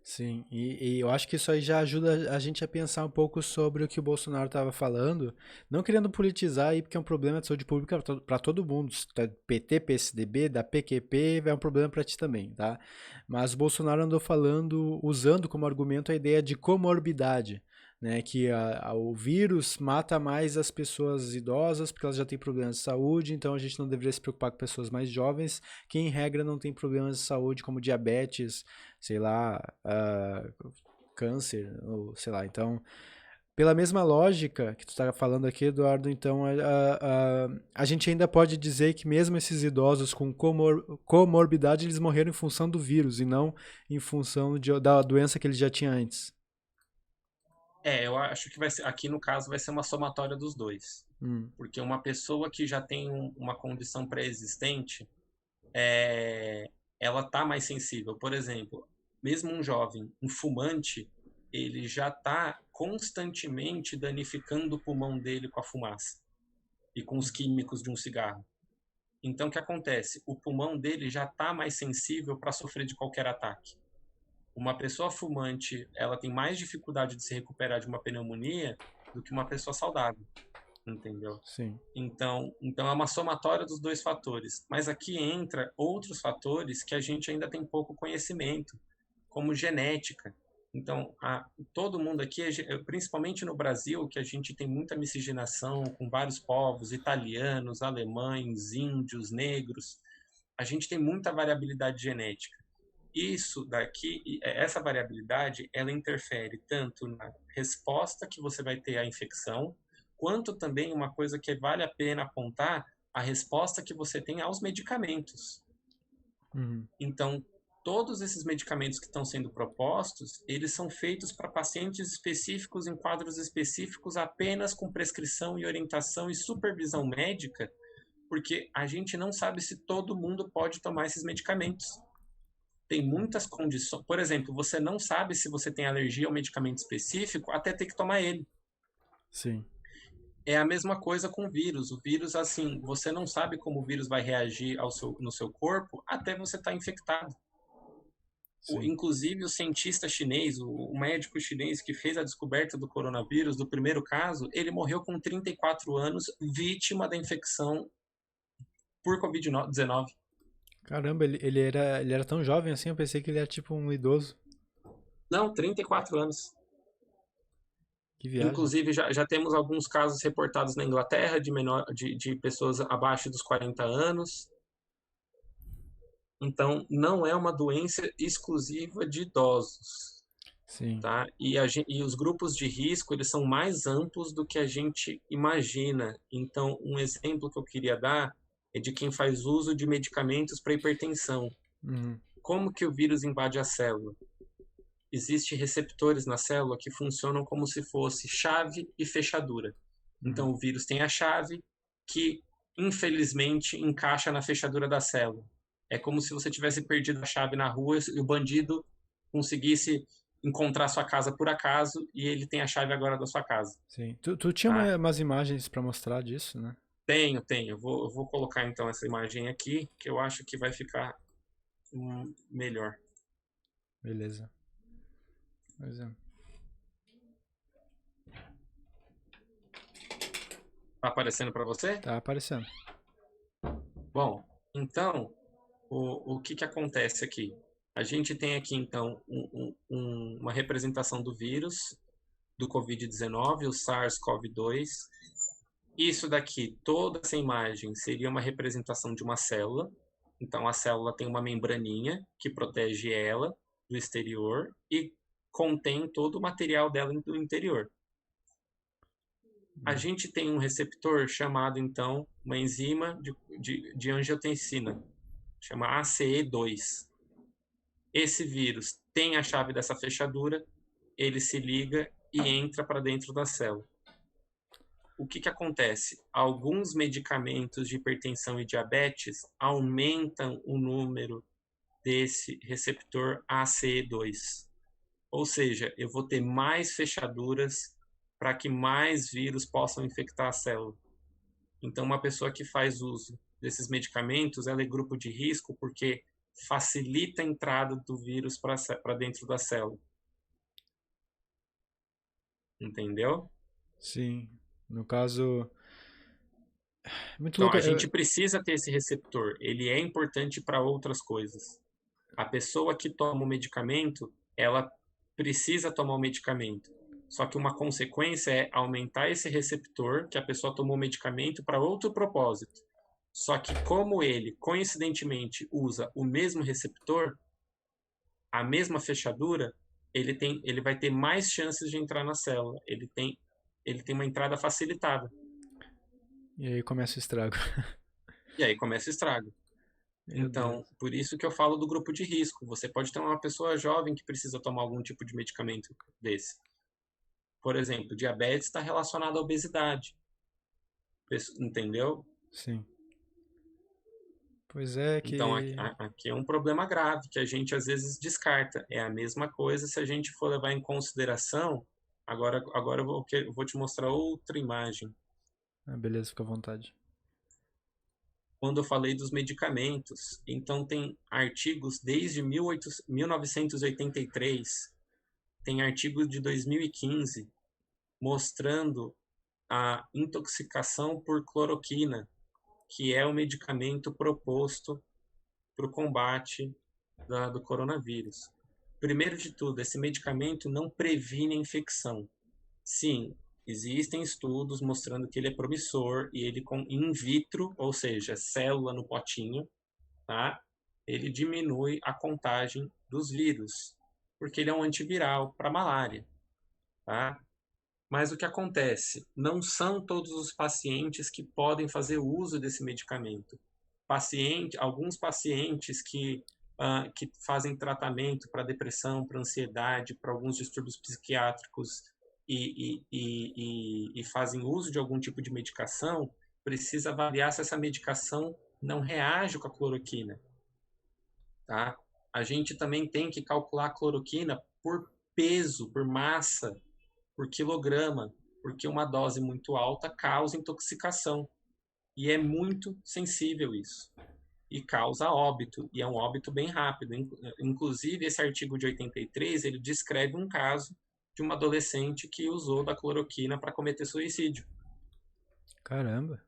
Sim, e eu acho que isso aí já ajuda a gente a pensar um pouco sobre o que o Bolsonaro estava falando, não querendo politizar aí, porque é um problema de saúde pública para todo mundo, se tá PT, PSDB, da PQP, é um problema para ti também, tá? Mas o Bolsonaro andou falando, usando como argumento a ideia de comorbidade, né, que o vírus mata mais as pessoas idosas porque elas já têm problemas de saúde, então a gente não deveria se preocupar com pessoas mais jovens, que em regra não têm problemas de saúde como diabetes, sei lá, câncer, ou sei lá. Então, Pela mesma lógica que tu está falando aqui, Eduardo, então a gente ainda pode dizer que mesmo esses idosos com comorbidade, eles morreram em função do vírus e não em função da doença que eles já tinham antes. Eu acho que vai ser, aqui no caso vai ser uma somatória dos dois. Porque uma pessoa que já tem uma condição pré-existente, ela tá mais sensível. Por exemplo, mesmo um jovem, um fumante, ele já está constantemente danificando o pulmão dele com a fumaça e com os químicos de um cigarro. Então, o que acontece? O pulmão dele já está mais sensível para sofrer de qualquer ataque. Uma pessoa fumante, ela tem mais dificuldade de se recuperar de uma pneumonia do que uma pessoa saudável, entendeu? Sim. Então é uma somatória dos dois fatores. Mas aqui entra outros fatores que a gente ainda tem pouco conhecimento, como genética. Então, todo mundo aqui, principalmente no Brasil, que a gente tem muita miscigenação com vários povos, italianos, alemães, índios, negros, a gente tem muita variabilidade genética. Isso daqui, essa variabilidade, ela interfere tanto na resposta que você vai ter à infecção, quanto também uma coisa que vale a pena apontar, a resposta que você tem aos medicamentos. Então, todos esses medicamentos que estão sendo propostos, eles são feitos para pacientes específicos, em quadros específicos, apenas com prescrição e orientação e supervisão médica, porque a gente não sabe se todo mundo pode tomar esses medicamentos. Tem muitas condições. Por exemplo, você não sabe se você tem alergia a um medicamento específico até ter que tomar ele. Sim. É a mesma coisa com o vírus. O vírus, assim, você não sabe como o vírus vai reagir no seu corpo até você estar infectado. Inclusive, o cientista chinês, o médico chinês que fez a descoberta do coronavírus, do primeiro caso, ele morreu com 34 anos, vítima da infecção por Covid-19. Caramba, ele era tão jovem assim, eu pensei que ele era tipo um idoso. Não, 34 anos. Que viagem. Inclusive, já temos alguns casos reportados na Inglaterra de pessoas abaixo dos 40 anos. Então, não é uma doença exclusiva de idosos. Sim. Tá? E os grupos de risco, eles são mais amplos do que a gente imagina. Então, um exemplo que eu queria dar é de quem faz uso de medicamentos para hipertensão. Como que o vírus invade a célula? Existem receptores na célula que funcionam como se fosse chave e fechadura. Então, o vírus tem a chave que, infelizmente, encaixa na fechadura da célula. É como se você tivesse perdido a chave na rua e o bandido conseguisse encontrar sua casa por acaso e ele tem a chave agora da sua casa. Sim. Tu tinha umas imagens para mostrar disso, né? Tenho. Eu vou colocar então essa imagem aqui, que eu acho que vai ficar melhor. Beleza. Pois é. Tá aparecendo para você? Tá aparecendo. Bom, então, o que acontece aqui? A gente tem aqui, então, uma representação do vírus, do Covid-19, o SARS-CoV-2. Isso daqui, toda essa imagem, seria uma representação de uma célula. Então, a célula tem uma membraninha que protege ela do exterior e contém todo o material dela do interior. A gente tem um receptor chamado, então, uma enzima de angiotensina, chama ACE2. Esse vírus tem a chave dessa fechadura, ele se liga e entra para dentro da célula. O que acontece? Alguns medicamentos de hipertensão e diabetes aumentam o número desse receptor ACE2. Ou seja, eu vou ter mais fechaduras para que mais vírus possam infectar a célula. Então, uma pessoa que faz uso desses medicamentos, ela é grupo de risco porque facilita a entrada do vírus para dentro da célula. Entendeu? Sim. No caso... Muito Então, louco. a gente precisa ter esse receptor. Ele é importante para outras coisas. A pessoa que toma o medicamento, ela precisa tomar o medicamento. Só que uma consequência é aumentar esse receptor, que a pessoa tomou o medicamento para outro propósito. Só que como ele, coincidentemente, usa o mesmo receptor, a mesma fechadura, ele vai ter mais chances de entrar na célula. Ele tem ele tem uma entrada facilitada. E aí começa o estrago. E aí começa o estrago. Meu Então, Deus. por isso que eu falo do grupo de risco. Você pode ter uma pessoa jovem que precisa tomar algum tipo de medicamento desse. Por exemplo, diabetes está relacionado à obesidade. Entendeu? Sim. Pois é Então, que. aqui é um problema grave que a gente às vezes descarta. É a mesma coisa se a gente for levar em consideração. Agora eu vou te mostrar outra imagem. Ah, beleza, fica à vontade. Quando eu falei dos medicamentos, então tem artigos desde 1983, tem artigos de 2015 mostrando a intoxicação por cloroquina, que é o medicamento proposto para o combate do coronavírus. Primeiro de tudo, esse medicamento não previne a infecção. Sim, existem estudos mostrando que ele é promissor e ele com in vitro, ou seja, célula no potinho, tá? Ele diminui a contagem dos vírus, porque ele é um antiviral para malária, tá? Mas o que acontece? Não são todos os pacientes que podem fazer uso desse medicamento. Alguns pacientes que fazem tratamento para depressão, para ansiedade, para alguns distúrbios psiquiátricos e fazem uso de algum tipo de medicação, precisa avaliar se essa medicação não reage com a cloroquina. Tá? A gente também tem que calcular a cloroquina por peso, por massa, por quilograma, porque uma dose muito alta causa intoxicação. E é muito sensível isso. E causa óbito, e é um óbito bem rápido. Inclusive, esse artigo de 83, ele descreve um caso de uma adolescente que usou da cloroquina para cometer suicídio. Caramba.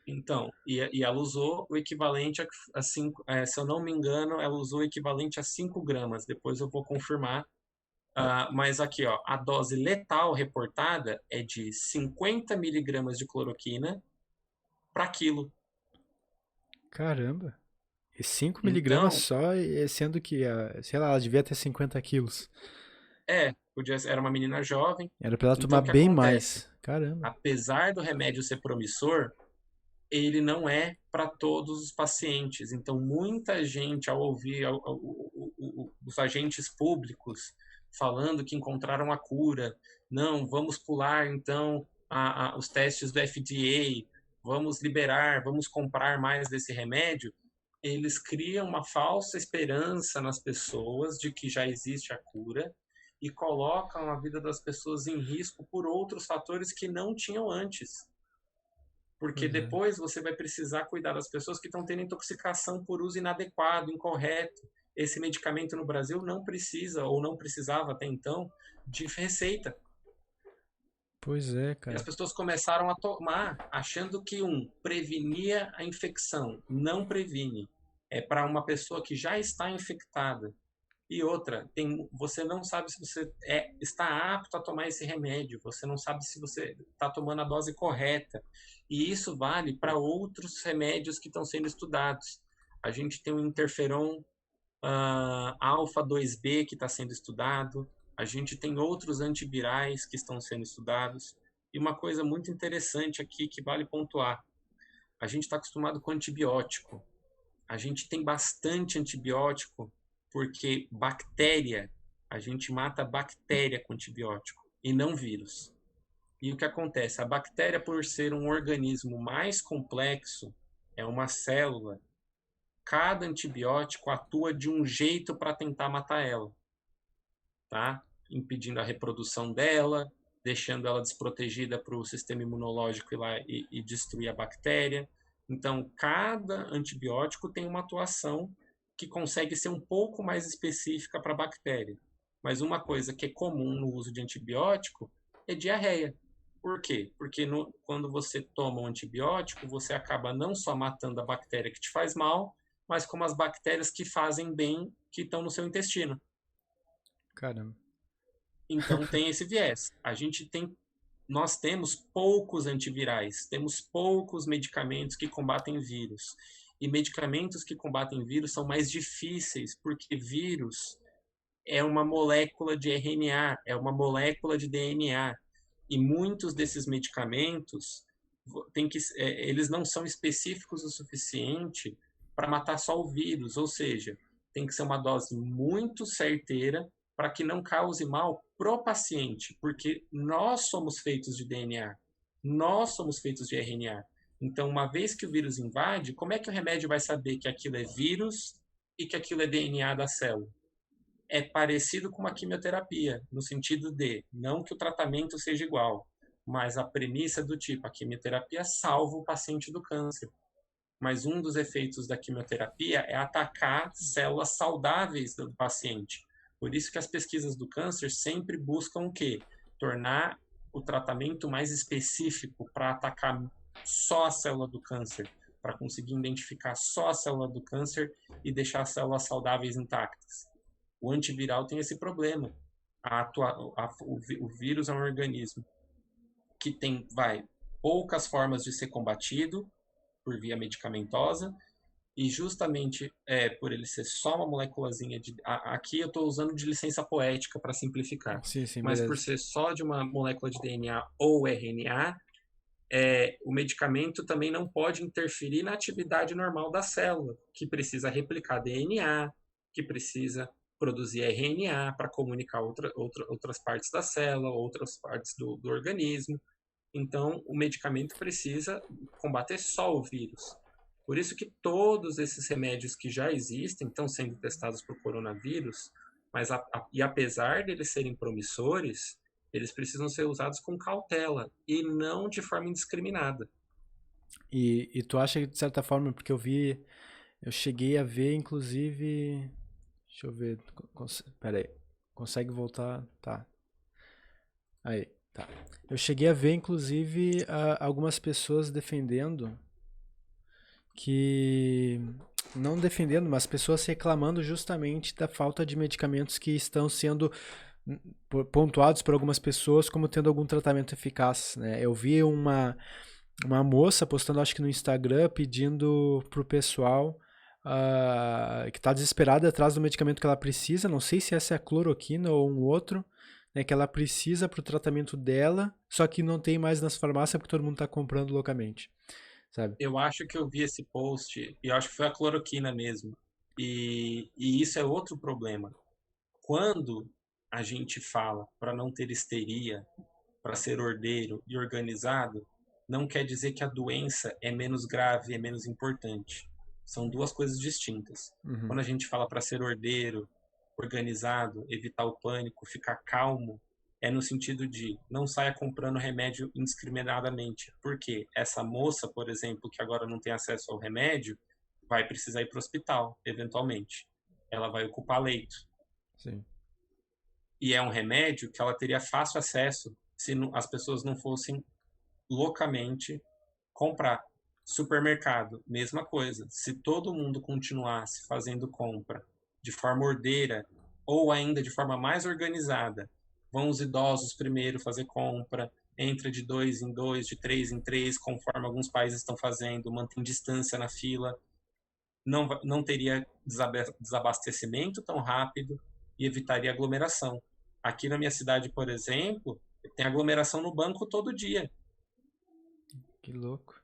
Então, e ela usou o equivalente a 5, se eu não me engano, ela usou o equivalente a 5 gramas. Depois eu vou confirmar. Mas aqui, ó, a dose letal reportada é de 50 miligramas de cloroquina para quilo. Caramba. E 5 miligramas Então, só, sendo que, sei lá, ela devia ter 50 quilos. era uma menina jovem. Era pra ela Então, tomar o que bem acontece? mais. Caramba. Apesar do remédio ser promissor, ele não é para todos os pacientes. Então, muita gente, ao ouvir os agentes públicos falando que encontraram a cura, não, vamos pular então os testes do FDA, vamos liberar, vamos comprar mais desse remédio, eles criam uma falsa esperança nas pessoas de que já existe a cura e colocam a vida das pessoas em risco por outros fatores que não tinham antes. Porque Pois é. depois você vai precisar cuidar das pessoas que estão tendo intoxicação por uso inadequado, incorreto. Esse medicamento no Brasil não precisa, ou não precisava até então, de receita. Pois é, E as cara. pessoas começaram a tomar achando que prevenia a infecção. Não previne. É para uma pessoa que já está infectada. E outra, você não sabe se você está apto a tomar esse remédio, você não sabe se você está tomando a dose correta. E isso vale para outros remédios que estão sendo estudados. A gente tem o interferon alfa 2B que está sendo estudado, a gente tem outros antivirais que estão sendo estudados. E uma coisa muito interessante aqui que vale pontuar: a gente está acostumado com antibiótico. A gente tem bastante antibiótico porque a gente mata bactéria com antibiótico e não vírus. E o que acontece? A bactéria, por ser um organismo mais complexo, é uma célula, cada antibiótico atua de um jeito para tentar matar ela, tá? Impedindo a reprodução dela, deixando ela desprotegida para o sistema imunológico ir lá e destruir a bactéria. Então, cada antibiótico tem uma atuação que consegue ser um pouco mais específica para a bactéria. Mas uma coisa que é comum no uso de antibiótico é diarreia. Por quê? Porque quando você toma um antibiótico, você acaba não só matando a bactéria que te faz mal, mas como as bactérias que fazem bem, que estão no seu intestino. Caramba. Então tem esse viés. Nós temos poucos antivirais, temos poucos medicamentos que combatem vírus. E medicamentos que combatem vírus são mais difíceis, porque vírus é uma molécula de RNA, é uma molécula de DNA. E muitos desses medicamentos eles não são específicos o suficiente para matar só o vírus, ou seja, tem que ser uma dose muito certeira para que não cause mal pro paciente, porque nós somos feitos de DNA, nós somos feitos de RNA. Então, uma vez que o vírus invade, como é que o remédio vai saber que aquilo é vírus e que aquilo é DNA da célula? É parecido com uma quimioterapia, no sentido de, não que o tratamento seja igual, mas a premissa do tipo, a quimioterapia salva o paciente do câncer. Mas um dos efeitos da quimioterapia é atacar células saudáveis do paciente. Por isso que as pesquisas do câncer sempre buscam o quê? Tornar o tratamento mais específico para atacar só a célula do câncer, para conseguir identificar só a célula do câncer e deixar as células saudáveis intactas. O antiviral tem esse problema. O vírus é um organismo que tem poucas formas de ser combatido por via medicamentosa, e justamente por ele ser só uma moléculazinha aqui eu estou usando de licença poética para simplificar, Sim, sim, mas por beleza. ser só de uma molécula de DNA ou RNA, o medicamento também não pode interferir na atividade normal da célula, que precisa replicar DNA, que precisa produzir RNA para comunicar outras partes da célula, outras partes do organismo. Então, o medicamento precisa combater só o vírus. Por isso que todos esses remédios que já existem estão sendo testados para o coronavírus, mas e apesar de eles serem promissores, eles precisam ser usados com cautela e não de forma indiscriminada. E tu acha que, de certa forma, porque eu cheguei a ver, inclusive, deixa eu ver, pera aí, consegue voltar? Tá. Aí, tá. Eu cheguei a ver, inclusive, algumas pessoas defendendo não defendendo, mas pessoas reclamando justamente da falta de medicamentos que estão sendo pontuados por algumas pessoas como tendo algum tratamento eficaz, né? Eu vi uma moça postando, acho que no Instagram, pedindo pro pessoal que tá desesperada atrás do medicamento que ela precisa, não sei se essa é a cloroquina ou um outro, né, que ela precisa pro tratamento dela, só que não tem mais nas farmácias porque todo mundo tá comprando loucamente, sabe? Eu acho que eu vi esse post e eu acho que foi a cloroquina mesmo. E isso é outro problema. Quando a gente fala para não ter histeria, para ser ordeiro e organizado, não quer dizer que a doença é menos grave, é menos importante. São duas coisas distintas. Uhum. Quando a gente fala para ser ordeiro, organizado, evitar o pânico, ficar calmo, é no sentido de não saia comprando remédio indiscriminadamente. Porque essa moça, por exemplo, que agora não tem acesso ao remédio, vai precisar ir para o hospital, eventualmente. Ela vai ocupar leito. Sim. E é um remédio que ela teria fácil acesso se as pessoas não fossem loucamente comprar. Supermercado, mesma coisa. Se todo mundo continuasse fazendo compra de forma ordeira ou ainda de forma mais organizada, vão os idosos primeiro fazer compra, entra de 2 em 2, de 3 em 3, conforme alguns países estão fazendo, mantém distância na fila, não teria desabastecimento tão rápido e evitaria aglomeração. Aqui na minha cidade, por exemplo, tem aglomeração no banco todo dia. Que louco.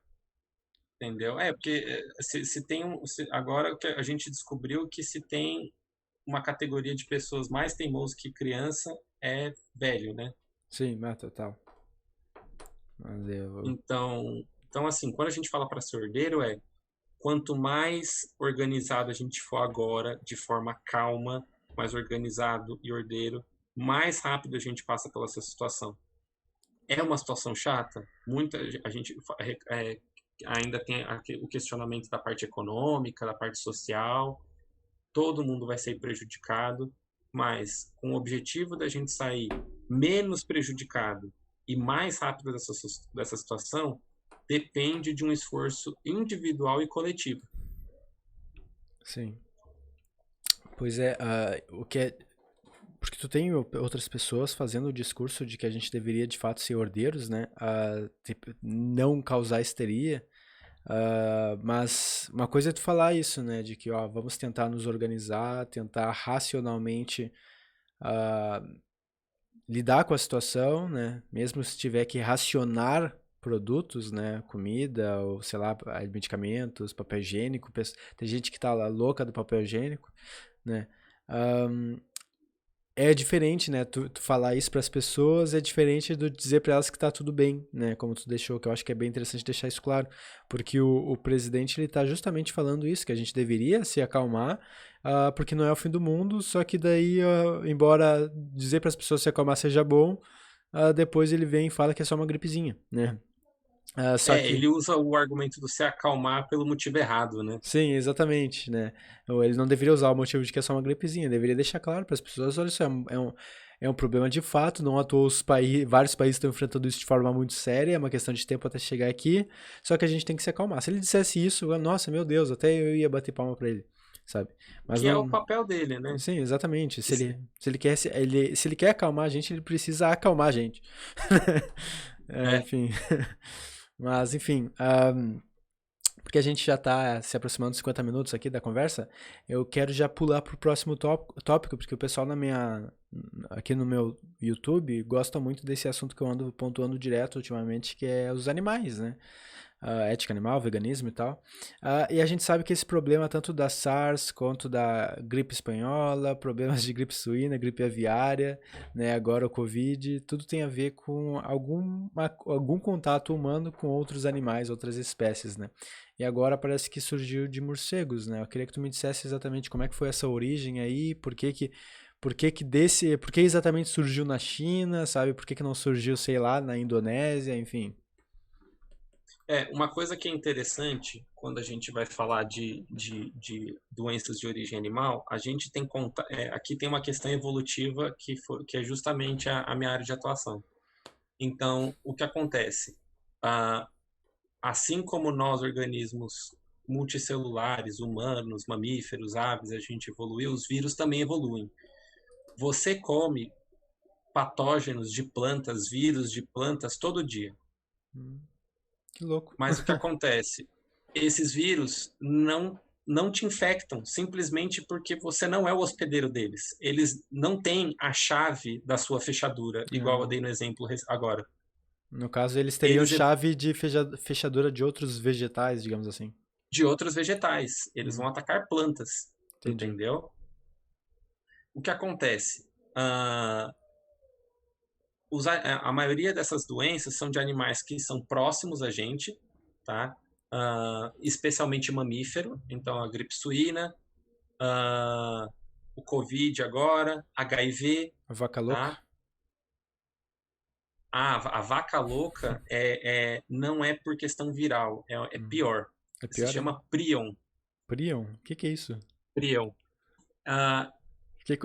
Entendeu? Porque se tem agora que a gente descobriu que se tem uma categoria de pessoas mais teimosas que criança é velho, né? Sim, total. Mas Então assim, quando a gente fala para ser ordeiro quanto mais organizado a gente for agora, de forma calma, mais organizado e ordeiro, mais rápido a gente passa pela essa situação. É uma situação chata. A gente ainda tem o questionamento da parte econômica, da parte social. Todo mundo vai sair prejudicado, mas com o objetivo da gente sair menos prejudicado e mais rápido dessa situação, depende de um esforço individual e coletivo. Sim. Pois é, o que é. Porque tu tem outras pessoas fazendo o discurso de que a gente deveria de fato ser ordeiros, né? Tipo, não causar histeria. Mas uma coisa é tu falar isso, né? De que, ó, vamos tentar nos organizar, tentar racionalmente lidar com a situação, né? Mesmo se tiver que racionar produtos, né? Comida ou, sei lá, medicamentos, papel higiênico. Tem gente que tá lá louca do papel higiênico, né? Ahn, é diferente, né? Tu falar isso para as pessoas é diferente do dizer para elas que tá tudo bem, né? Como tu deixou, que eu acho que é bem interessante deixar isso claro, porque o presidente ele tá justamente falando isso, que a gente deveria se acalmar, porque não é o fim do mundo, só que daí, embora dizer para as pessoas se acalmar seja bom, depois ele vem e fala que é só uma gripezinha, né? Só que Ele usa o argumento do se acalmar pelo motivo errado, né? sim, exatamente, né? Ele não deveria usar o motivo de que é só uma gripezinha, deveria deixar claro para as pessoas, olha, isso é um problema de fato, não à toa vários países estão enfrentando isso de forma muito séria, é uma questão de tempo até chegar aqui, só que a gente tem que se acalmar. Se ele dissesse isso, nossa, meu Deus, até eu ia bater palma para ele, sabe? Mas Que é o não, papel dele, né? sim, exatamente, se ele quer acalmar a gente, ele precisa acalmar a gente. É, Enfim, mas enfim, porque a gente já está se aproximando dos 50 minutos aqui da conversa, eu quero já pular para o próximo tópico, porque o pessoal aqui no meu YouTube gosta muito desse assunto que eu ando pontuando direto ultimamente, que é os animais, né? Ética animal, veganismo e tal. E a gente sabe que esse problema, tanto da SARS quanto da gripe espanhola, problemas de gripe suína, gripe aviária, né, agora o Covid, tudo tem a ver com algum contato humano com outros animais, outras espécies, né? E agora parece que surgiu de morcegos, né? Eu queria que tu me dissesse exatamente como é que foi essa origem aí, por que exatamente surgiu na China, sabe? Por que não surgiu, sei lá, na Indonésia, enfim. uma coisa que é interessante quando a gente vai falar de doenças de origem animal, a gente tem aqui tem uma questão evolutiva que é justamente a minha área de atuação. Então, o que acontece? Ah, assim como nós, organismos multicelulares, humanos, mamíferos, aves, a gente evoluiu, os vírus também evoluem. Você come patógenos de plantas, vírus de plantas todo dia. Que louco. Mas o que acontece? Esses vírus não te infectam simplesmente porque você não é o hospedeiro deles. Eles não têm a chave da sua fechadura, igual eu Ah, dei no exemplo agora. no caso, eles teriam Eles chave de fechadura de outros vegetais, digamos assim. de outros vegetais, eles vão Hum, atacar plantas, entendi. entendeu? O que acontece? Ah, a maioria dessas doenças são de animais que são próximos a gente, tá? Especialmente mamífero, então a gripe suína, uh, o Covid agora, HIV, A vaca louca? tá? A vaca louca não é por questão viral, é Hum. pior. É Se pior ainda? chama prion. Prion? O que é isso? Prion. Uh,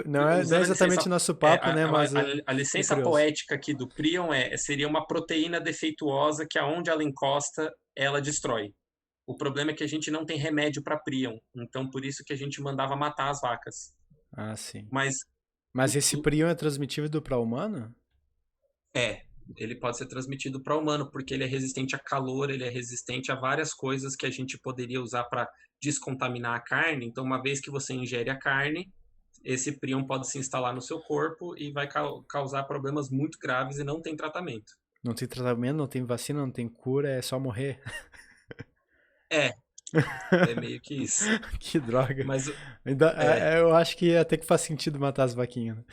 Não é Usando a licença, exatamente nosso papo, né? Mas a fiquei licença curioso. poética aqui do prion seria uma proteína defeituosa que aonde ela encosta, ela destrói. O problema é que a gente não tem remédio para prion, então por isso que a gente mandava matar as vacas. Ah, sim. Mas Mas o, esse o, prion é transmitido para humano? é, ele pode ser transmitido para humano, porque ele é resistente a calor, ele é resistente a várias coisas que a gente poderia usar para descontaminar a carne. Então, uma vez que você ingere a carne, esse prion pode se instalar no seu corpo e vai causar problemas muito graves e não tem tratamento. Não tem tratamento, não tem vacina, não tem cura, é só morrer. É, é meio que isso. Que droga. Mas, é, Eu acho que até que faz sentido matar as vaquinhas, né?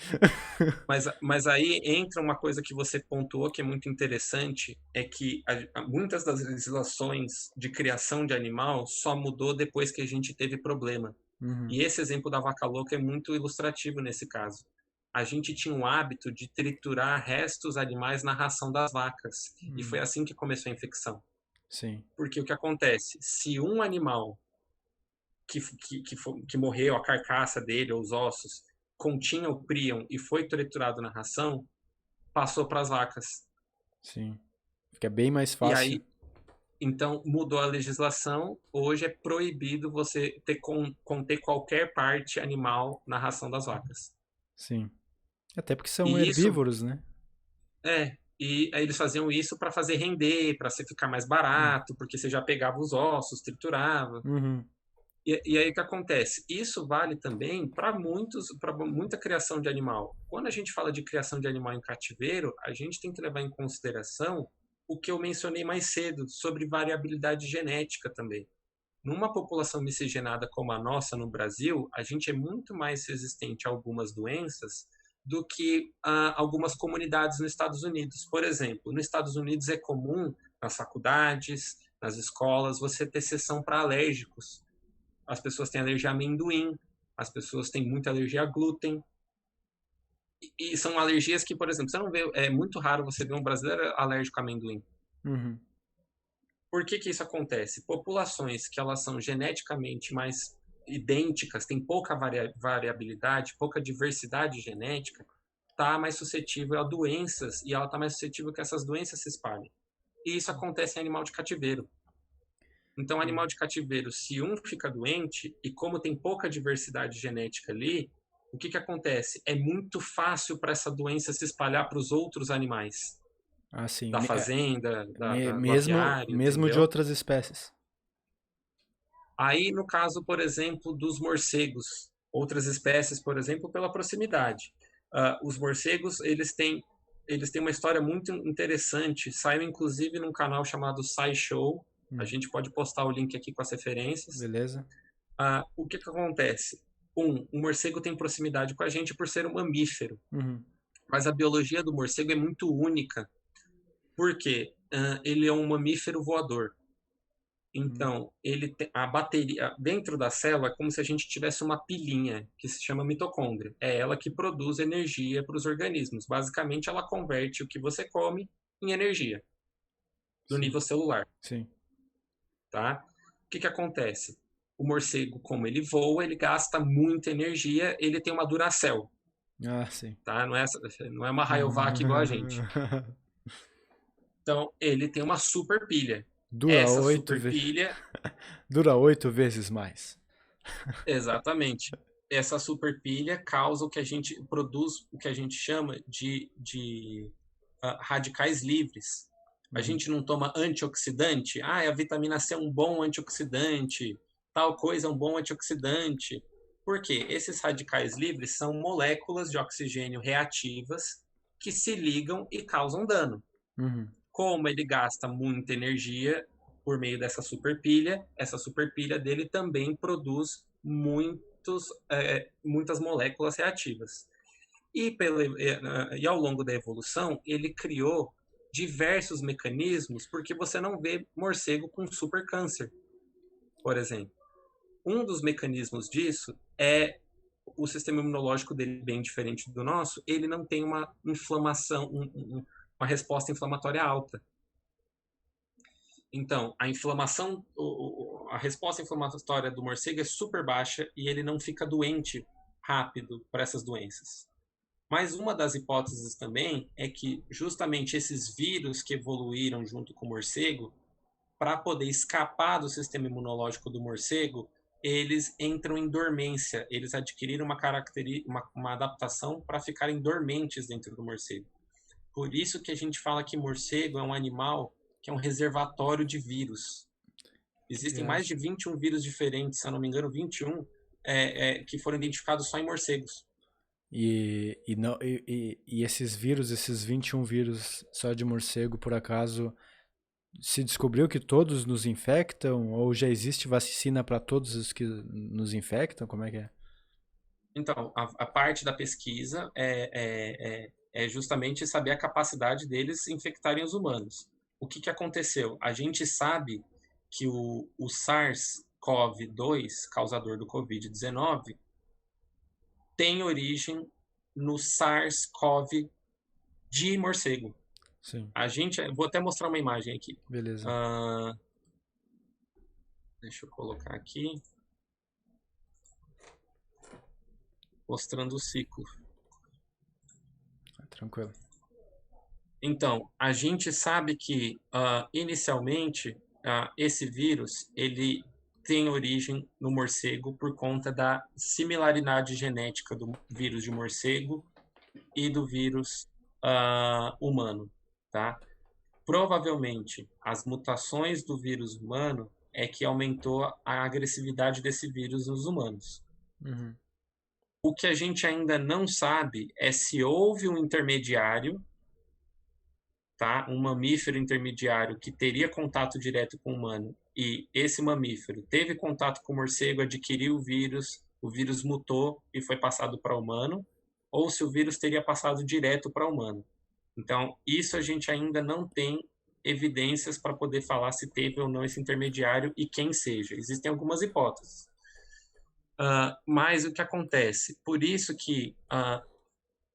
mas aí entra uma coisa que você pontuou que é muito interessante, é que muitas das legislações de criação de animal só mudou depois que a gente teve problema. Uhum. E esse exemplo da vaca louca é muito ilustrativo nesse caso. A gente tinha um hábito de triturar restos animais na ração das vacas. E foi assim que começou a infecção. Sim. Porque o que acontece? Se um animal que morreu, a carcaça dele, ou os ossos, continha o prion e foi triturado na ração, passou para as vacas. Sim. Fica bem mais E fácil. aí, então, mudou a legislação. Hoje é proibido você conter qualquer parte animal na ração das vacas. Sim. Até porque são E isso herbívoros, né? e aí eles faziam isso para fazer render, para ficar mais Hum. barato, porque você já pegava os ossos, triturava. Uhum. E aí o que acontece? Isso vale também para muita criação de animal. Quando a gente fala de criação de animal em cativeiro, a gente tem que levar em consideração o que eu mencionei mais cedo sobre variabilidade genética também. Numa população miscigenada como a nossa no Brasil, a gente é muito mais resistente a algumas doenças do que a algumas comunidades nos Estados Unidos. Por exemplo, nos Estados Unidos é comum, nas faculdades, nas escolas, você ter sessão para alérgicos. As pessoas têm alergia a amendoim, as pessoas têm muita alergia a glúten. E são alergias que, por exemplo, você não vê, é muito raro você ver um brasileiro alérgico a amendoim. Uhum. Por que que isso acontece? Populações que elas são geneticamente mais idênticas, têm pouca variabilidade, pouca diversidade genética, está mais suscetível a doenças e ela está mais suscetível que essas doenças se espalhem. E isso acontece em animal de cativeiro. Então, animal de cativeiro, se um fica doente, e como tem pouca diversidade genética ali, o que que acontece? É muito fácil para essa doença se espalhar para os outros animais Ah, sim. da fazenda, do Mesmo, aviário, mesmo de entendeu? outras espécies. Aí, no caso, por exemplo, dos morcegos, outras espécies, por exemplo, pela proximidade. Os morcegos, eles têm uma história muito interessante, saiu inclusive num canal chamado SciShow, a gente pode postar o link aqui com as referências. Beleza. O que que acontece? O morcego tem proximidade com a gente por ser um mamífero, Uhum. mas a biologia do morcego é muito única, porque ele é um mamífero voador. Então, a bateria dentro da célula é como se a gente tivesse uma pilinha que se chama mitocôndria. É ela que produz energia para os organismos. Basicamente, ela converte o que você come em energia do Sim. nível celular, Sim. tá? O que que acontece? O morcego, como ele voa, ele gasta muita energia, ele tem uma Duracell, Ah, sim. tá? Não é uma Rayovac igual a gente. Então, ele tem uma super pilha. Dura Essa 8 super vezes. pilha, Dura 8 vezes mais. exatamente. Essa super pilha causa o que a gente produz, o que a gente chama de radicais livres. A gente não toma antioxidante. A vitamina C é um bom antioxidante. Tal coisa é um bom antioxidante. Por quê? Esses radicais livres são moléculas de oxigênio reativas que se ligam e causam dano. Uhum. Como ele gasta muita energia por meio dessa superpilha, essa superpilha dele também produz muitas moléculas reativas. E ao longo da evolução, ele criou diversos mecanismos, porque você não vê morcego com supercâncer, por exemplo. Um dos mecanismos disso é o sistema imunológico dele bem diferente do nosso, ele não tem uma inflamação, uma resposta inflamatória alta. Então, a resposta inflamatória do morcego é super baixa e ele não fica doente rápido para essas doenças. Mas uma das hipóteses também é que justamente esses vírus que evoluíram junto com o morcego, para poder escapar do sistema imunológico do morcego, eles entram em dormência, eles adquiriram uma adaptação para ficarem dormentes dentro do morcego. Por isso que a gente fala que morcego é um animal que é um reservatório de vírus. Existem mais de 21 vírus diferentes, se eu não me engano, 21, que foram identificados só em morcegos. E esses vírus, esses 21 vírus só de morcego, por acaso, se descobriu que todos nos infectam? Ou já existe vacina para todos os que nos infectam? Como é que é? Então, a parte da pesquisa é justamente saber a capacidade deles infectarem os humanos. O que aconteceu? A gente sabe que o SARS-CoV-2, causador do Covid-19, tem origem no SARS-CoV de morcego. Sim. Vou até mostrar uma imagem aqui. Beleza. Deixa eu colocar aqui. Mostrando o ciclo. Tranquilo. Então, a gente sabe que, inicialmente, esse vírus, ele tem origem no morcego por conta da similaridade genética do vírus de morcego e do vírus humano, tá? Provavelmente, as mutações do vírus humano, é que aumentou a agressividade desse vírus nos humanos. Uhum. O que a gente ainda não sabe é se houve um intermediário, tá? Um mamífero intermediário que teria contato direto com o humano, e esse mamífero teve contato com o morcego, adquiriu o vírus mutou e foi passado para o humano, ou se o vírus teria passado direto para o humano. Então, isso a gente ainda não tem evidências para poder falar se teve ou não esse intermediário e quem seja. Existem algumas hipóteses. Mas o que acontece? Por isso que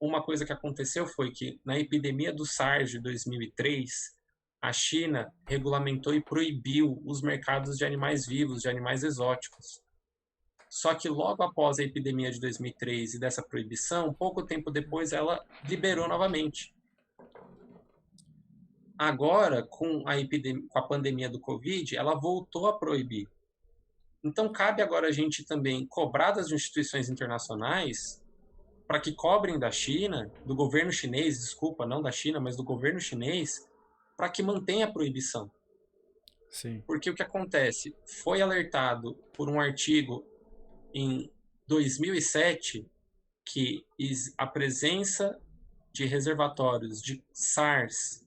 uma coisa que aconteceu foi que na epidemia do SARS de 2003, a China regulamentou e proibiu os mercados de animais vivos, de animais exóticos. Só que logo após a epidemia de 2003 e dessa proibição, pouco tempo depois ela liberou novamente. Agora, com a pandemia do Covid, ela voltou a proibir. Então, cabe agora a gente também cobrar das instituições internacionais para que cobrem da China, do governo chinês, desculpa, não da China, mas do governo chinês, para que mantenha a proibição. Sim. Porque o que acontece? Foi alertado por um artigo em 2007 que a presença de reservatórios de SARS,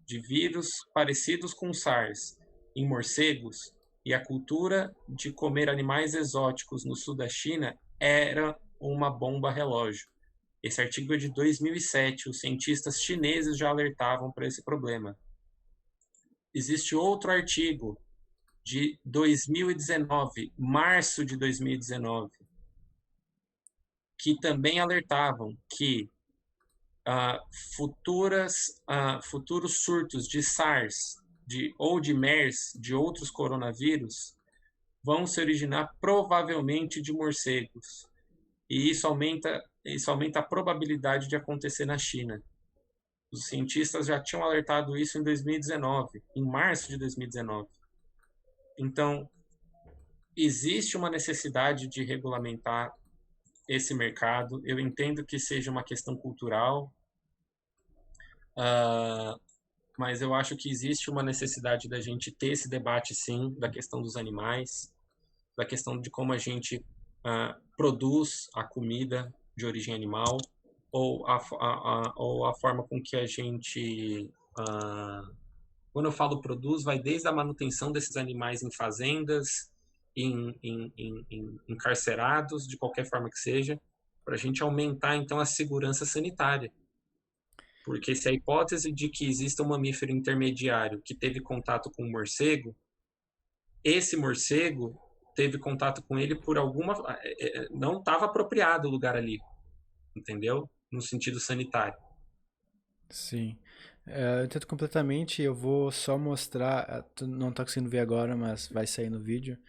de vírus parecidos com SARS, em morcegos, e a cultura de comer animais exóticos no sul da China era uma bomba relógio. Esse artigo é de 2007, os cientistas chineses já alertavam para esse problema. Existe outro artigo de 2019, março de 2019, que também alertavam que futuros surtos de SARS ou de MERS, de outros coronavírus, vão se originar provavelmente de morcegos. E isso aumenta a probabilidade de acontecer na China. Os cientistas já tinham alertado isso em 2019, em março de 2019. Então, existe uma necessidade de regulamentar esse mercado. Eu entendo que seja uma questão cultural, mas eu acho que existe uma necessidade da gente ter esse debate, sim, da questão dos animais, da questão de como a gente produz a comida de origem animal, ou a forma com que a gente... quando eu falo produz, vai desde a manutenção desses animais em fazendas, encarcerados, de qualquer forma que seja, para a gente aumentar, então, a segurança sanitária. Porque se a hipótese de que exista um mamífero intermediário que teve contato com um morcego, esse morcego teve contato com ele por não estava apropriado o lugar ali, entendeu? No sentido sanitário. Sim. Eu entendo completamente. Eu vou só mostrar. Tu não tá conseguindo ver agora, mas vai sair no vídeo.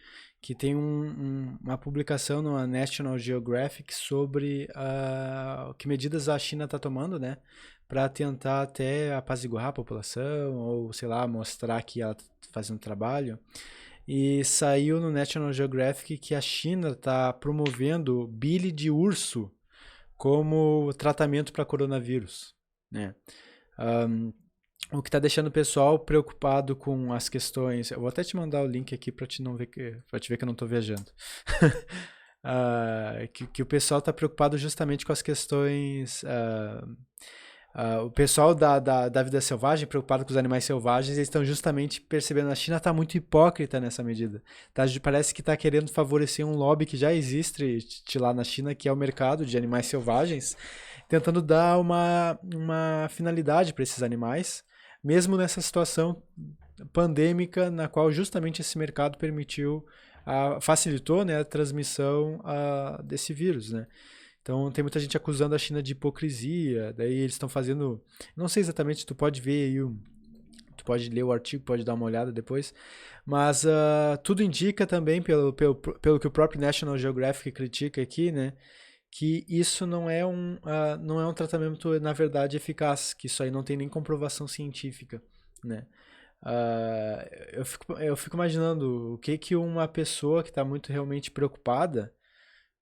Que tem uma publicação no National Geographic sobre que medidas a China está tomando, né? Para tentar até apaziguar a população, ou sei lá, mostrar que ela está fazendo trabalho. E saiu no National Geographic que a China está promovendo bile de urso como tratamento para coronavírus, né? O que está deixando o pessoal preocupado com as questões. Eu vou até te mandar o link aqui para te ver que eu não estou viajando. Que o pessoal está preocupado justamente com as questões. O pessoal da vida selvagem, preocupado com os animais selvagens, eles estão justamente percebendo que a China está muito hipócrita nessa medida. Parece que está querendo favorecer um lobby que já existe lá na China, que é o mercado de animais selvagens, tentando dar uma finalidade para esses animais, mesmo nessa situação pandêmica na qual justamente esse mercado facilitou, né, a transmissão desse vírus, né? Então tem muita gente acusando a China de hipocrisia, daí eles estão fazendo, não sei exatamente, tu pode ver aí, tu pode ler o artigo, pode dar uma olhada depois, mas tudo indica também, pelo que o próprio National Geographic critica aqui, né, que isso não é um tratamento, na verdade, eficaz, que isso aí não tem nem comprovação científica, né. Eu fico imaginando o que uma pessoa que está muito realmente preocupada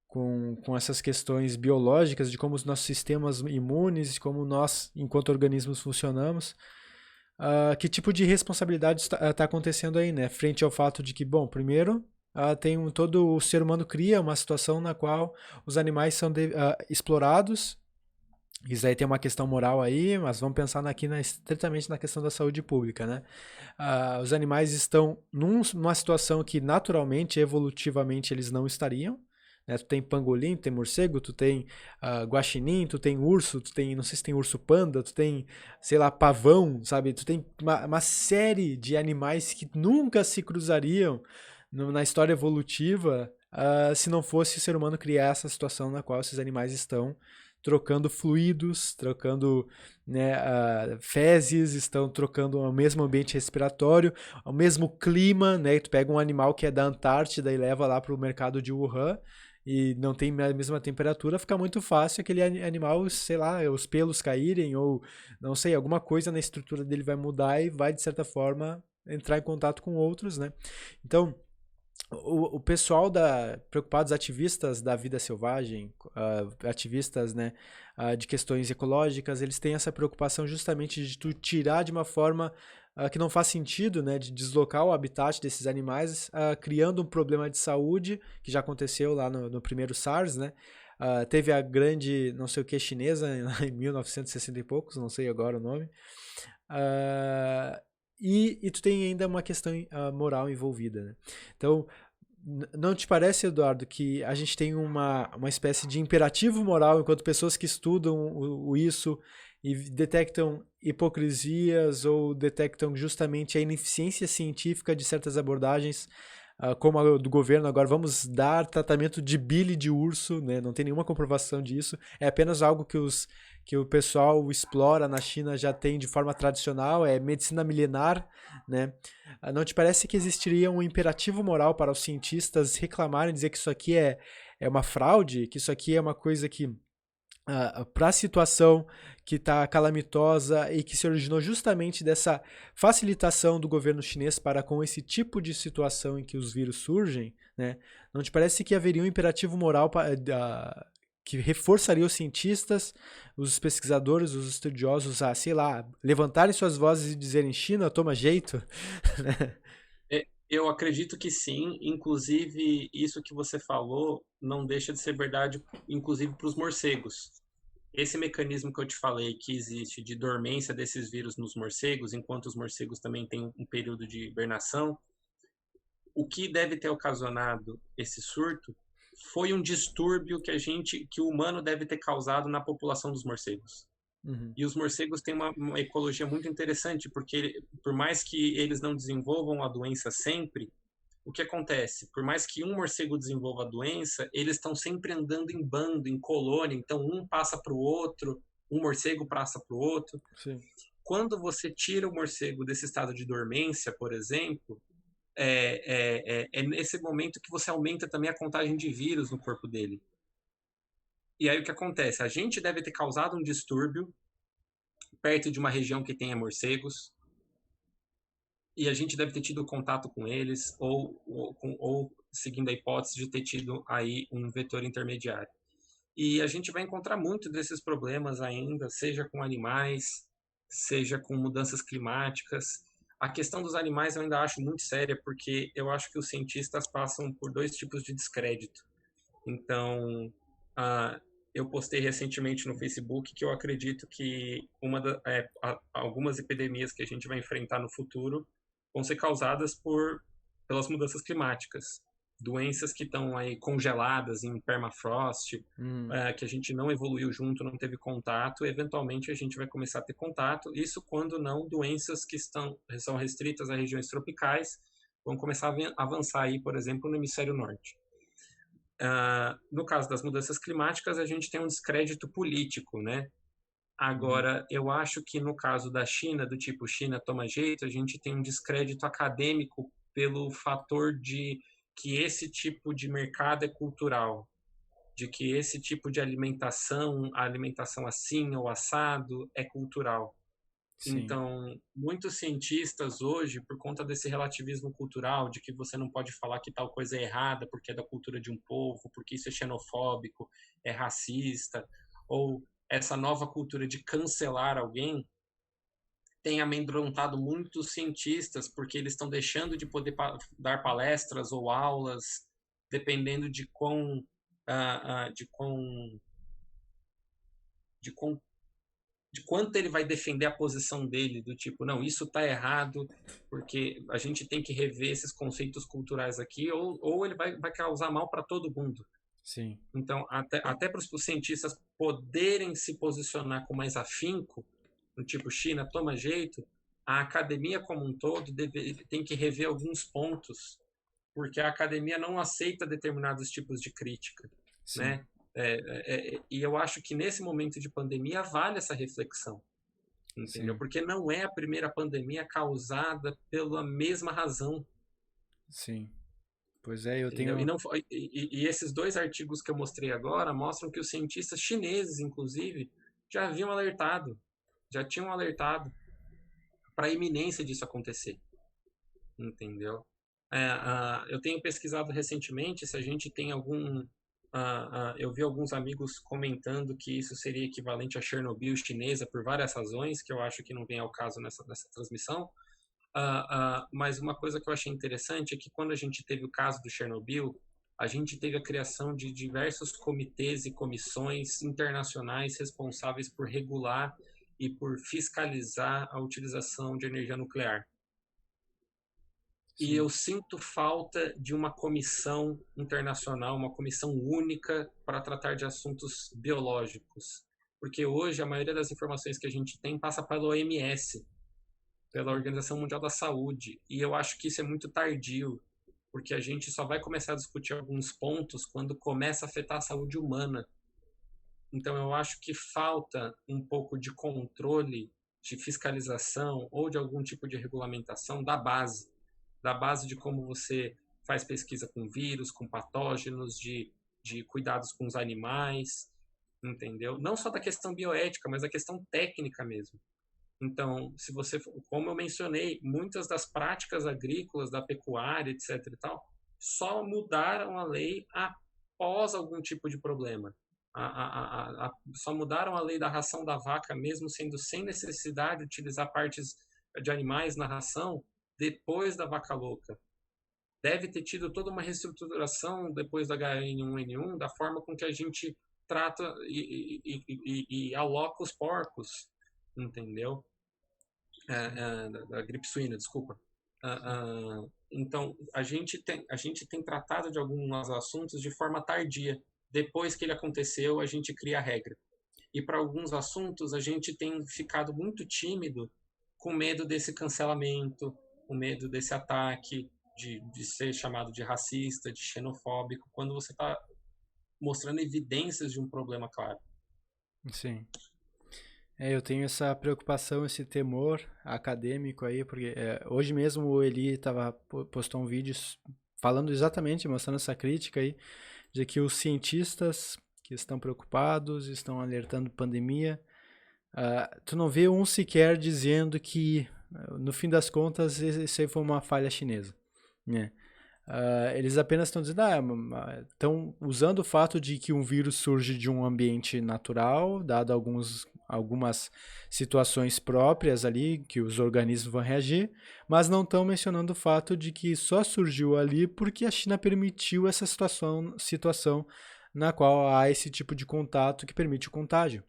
com essas questões biológicas, de como os nossos sistemas imunes, como nós, enquanto organismos, funcionamos, que tipo de responsabilidade está acontecendo aí, né? Frente ao fato de que, bom, primeiro, todo o ser humano cria uma situação na qual os animais são explorados. Isso aí tem uma questão moral aí, mas vamos pensar estritamente na questão da saúde pública, né? Os animais estão numa situação que naturalmente, evolutivamente, eles não estariam. Né? Tu tem pangolim, tu tem morcego, tu tem guaxinim, tu tem urso, tu tem, não sei se tem urso panda, tu tem, sei lá, pavão, sabe? Tu tem uma série de animais que nunca se cruzariam na história evolutiva se não fosse o ser humano criar essa situação na qual esses animais estão trocando fluidos, trocando, né, fezes, estão trocando o mesmo ambiente respiratório, o mesmo clima, né? Tu pega um animal que é da Antártida e leva lá para o mercado de Wuhan e não tem a mesma temperatura, fica muito fácil aquele animal, sei lá, os pelos caírem ou, não sei, alguma coisa na estrutura dele vai mudar e vai, de certa forma, entrar em contato com outros, né? Então, o pessoal preocupados, ativistas da vida selvagem, ativistas, né, de questões ecológicas, eles têm essa preocupação justamente de tu tirar de uma forma que não faz sentido, né, de deslocar o habitat desses animais, criando um problema de saúde, que já aconteceu lá no primeiro SARS, né? Teve a grande, não sei o que, chinesa, em 1960 e poucos, não sei agora o nome. E tu tem ainda uma questão moral envolvida, né? Então, não te parece, Eduardo, que a gente tem uma espécie de imperativo moral enquanto pessoas que estudam isso e detectam hipocrisias ou detectam justamente a ineficiência científica de certas abordagens, como a do governo agora, vamos dar tratamento de bile de urso, né? Não tem nenhuma comprovação disso, é apenas algo que o pessoal explora na China já tem de forma tradicional, é medicina milenar, né? Não te parece que existiria um imperativo moral para os cientistas reclamarem, dizer que isso aqui é uma fraude, que isso aqui é uma coisa que, para a situação que está calamitosa e que se originou justamente dessa facilitação do governo chinês para com esse tipo de situação em que os vírus surgem, né? Não te parece que haveria um imperativo moral que reforçaria os cientistas, os pesquisadores, os estudiosos a, sei lá, levantarem suas vozes e dizerem: China, toma jeito? Eu acredito que sim, inclusive isso que você falou não deixa de ser verdade, inclusive para os morcegos. Esse mecanismo que eu te falei que existe de dormência desses vírus nos morcegos, enquanto os morcegos também têm um período de hibernação, o que deve ter ocasionado esse surto foi um distúrbio que o humano deve ter causado na população dos morcegos. Uhum. E os morcegos têm uma ecologia muito interessante, porque por mais que eles não desenvolvam a doença sempre, o que acontece? Por mais que um morcego desenvolva a doença, eles estão sempre andando em bando, em colônia, então um passa para o outro, um morcego passa para o outro. Sim. Quando você tira o morcego desse estado de dormência, por exemplo, é nesse momento que você aumenta também a contagem de vírus no corpo dele. E aí o que acontece? A gente deve ter causado um distúrbio perto de uma região que tenha morcegos, e a gente deve ter tido contato com eles, ou seguindo a hipótese de ter tido aí um vetor intermediário. E a gente vai encontrar muito desses problemas ainda, seja com animais, seja com mudanças climáticas. A questão dos animais eu ainda acho muito séria, porque eu acho que os cientistas passam por dois tipos de descrédito. Então, ah, eu postei recentemente no Facebook que eu acredito que algumas epidemias que a gente vai enfrentar no futuro vão ser causadas pelas mudanças climáticas. Doenças que estão aí congeladas em permafrost, que a gente não evoluiu junto, não teve contato, eventualmente a gente vai começar a ter contato. Isso quando não doenças que são restritas a regiões tropicais vão começar a avançar aí, por exemplo, no hemisfério norte. No caso das mudanças climáticas, a gente tem um descrédito político, né? Agora, eu acho que no caso da China, do tipo China toma jeito, a gente tem um descrédito acadêmico pelo fator de que esse tipo de mercado é cultural, de que esse tipo de alimentação, a alimentação assim ou assado, é cultural. Sim. Então, muitos cientistas hoje, por conta desse relativismo cultural, de que você não pode falar que tal coisa é errada porque é da cultura de um povo, porque isso é xenofóbico, é racista, ou essa nova cultura de cancelar alguém, tem amedrontado muitos cientistas, porque eles estão deixando de poder dar palestras ou aulas, dependendo de quão, de quão, de quão, de quanto ele vai defender a posição dele, do tipo, não, isso está errado, porque a gente tem que rever esses conceitos culturais aqui, ou ele vai causar mal para todo mundo. Sim. Então, até para os cientistas poderem se posicionar com mais afinco, no tipo China, toma jeito, a academia como um todo tem que rever alguns pontos, porque a academia não aceita determinados tipos de crítica, Sim. né? E eu acho que nesse momento de pandemia vale essa reflexão, entendeu? Sim. Porque não é a primeira pandemia causada pela mesma razão. Sim. Pois é, eu Entendeu? tenho. E esses 2 artigos que eu mostrei agora mostram que os cientistas chineses, inclusive, já haviam alertado, já tinham alertado para a iminência disso acontecer, entendeu? Eu tenho pesquisado recentemente se a gente tem algum... eu vi alguns amigos comentando que isso seria equivalente a Chernobyl chinesa por várias razões, que eu acho que não vem ao caso nessa transmissão. Mas uma coisa que eu achei interessante é que quando a gente teve o caso do Chernobyl, a gente teve a criação de diversos comitês e comissões internacionais responsáveis por regular e por fiscalizar a utilização de energia nuclear. E Sim. eu sinto falta de uma comissão internacional, uma comissão única para tratar de assuntos biológicos. Porque hoje a maioria das informações que a gente tem passa pela OMS, pela Organização Mundial da Saúde. E eu acho que isso é muito tardio, porque a gente só vai começar a discutir alguns pontos quando começa a afetar a saúde humana. Então eu acho que falta um pouco de controle, de fiscalização ou de algum tipo de regulamentação da base de como você faz pesquisa com vírus, com patógenos, de cuidados com os animais, entendeu? Não só da questão bioética, mas da questão técnica mesmo. Então, se você, como eu mencionei, muitas das práticas agrícolas, da pecuária, etc e tal, só mudaram a lei após algum tipo de problema. Só mudaram a lei da ração da vaca, mesmo sendo sem necessidade de utilizar partes de animais na ração, depois da vaca louca. Deve ter tido toda uma reestruturação depois da H1N1, da forma com que a gente trata e aloca os porcos, entendeu? Da gripe suína, desculpa. Então, a gente tem tratado de alguns assuntos de forma tardia. Depois que ele aconteceu, a gente cria a regra. E para alguns assuntos, a gente tem ficado muito tímido, com medo desse cancelamento, com medo desse ataque, de ser chamado de racista, de xenofóbico, quando você está mostrando evidências de um problema claro. Sim. Eu tenho essa preocupação, esse temor acadêmico aí, porque hoje mesmo o Eli postou um vídeo falando exatamente, mostrando essa crítica aí, de que os cientistas que estão preocupados, estão alertando pandemia, tu não vê um sequer dizendo que, no fim das contas, isso aí foi uma falha chinesa, né? Eles apenas estão dizendo, estão usando o fato de que um vírus surge de um ambiente natural, dado algumas situações próprias ali que os organismos vão reagir, mas não estão mencionando o fato de que só surgiu ali porque a China permitiu essa situação na qual há esse tipo de contato que permite o contágio,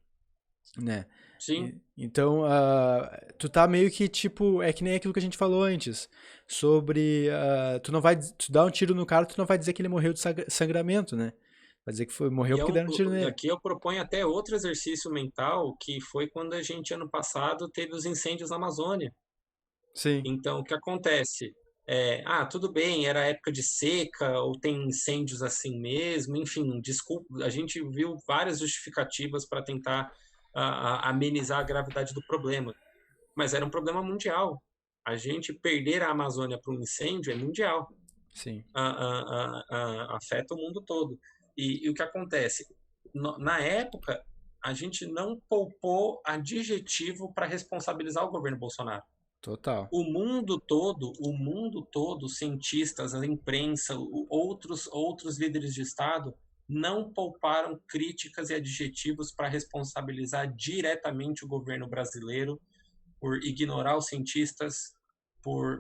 né? Sim. Então, tu tá meio que tipo, é que nem aquilo que a gente falou antes, sobre, tu dá um tiro no cara, tu não vai dizer que ele morreu de sangramento, né? Vai dizer que morreu porque deram um tiro nele. Aqui eu proponho até outro exercício mental, que foi quando a gente, ano passado, teve os incêndios na Amazônia. Sim. Então, o que acontece? Tudo bem, era época de seca, ou tem incêndios assim mesmo, enfim, desculpa, a gente viu várias justificativas para tentar amenizar a gravidade do problema, mas era um problema mundial. A gente perder a Amazônia para um incêndio é mundial. Sim. Afeta o mundo todo. E o que acontece? Na época, a gente não poupou adjetivo para responsabilizar o governo Bolsonaro. Total. O mundo todo, cientistas, a imprensa, outros líderes de Estado não pouparam críticas e adjetivos para responsabilizar diretamente o governo brasileiro por ignorar os cientistas,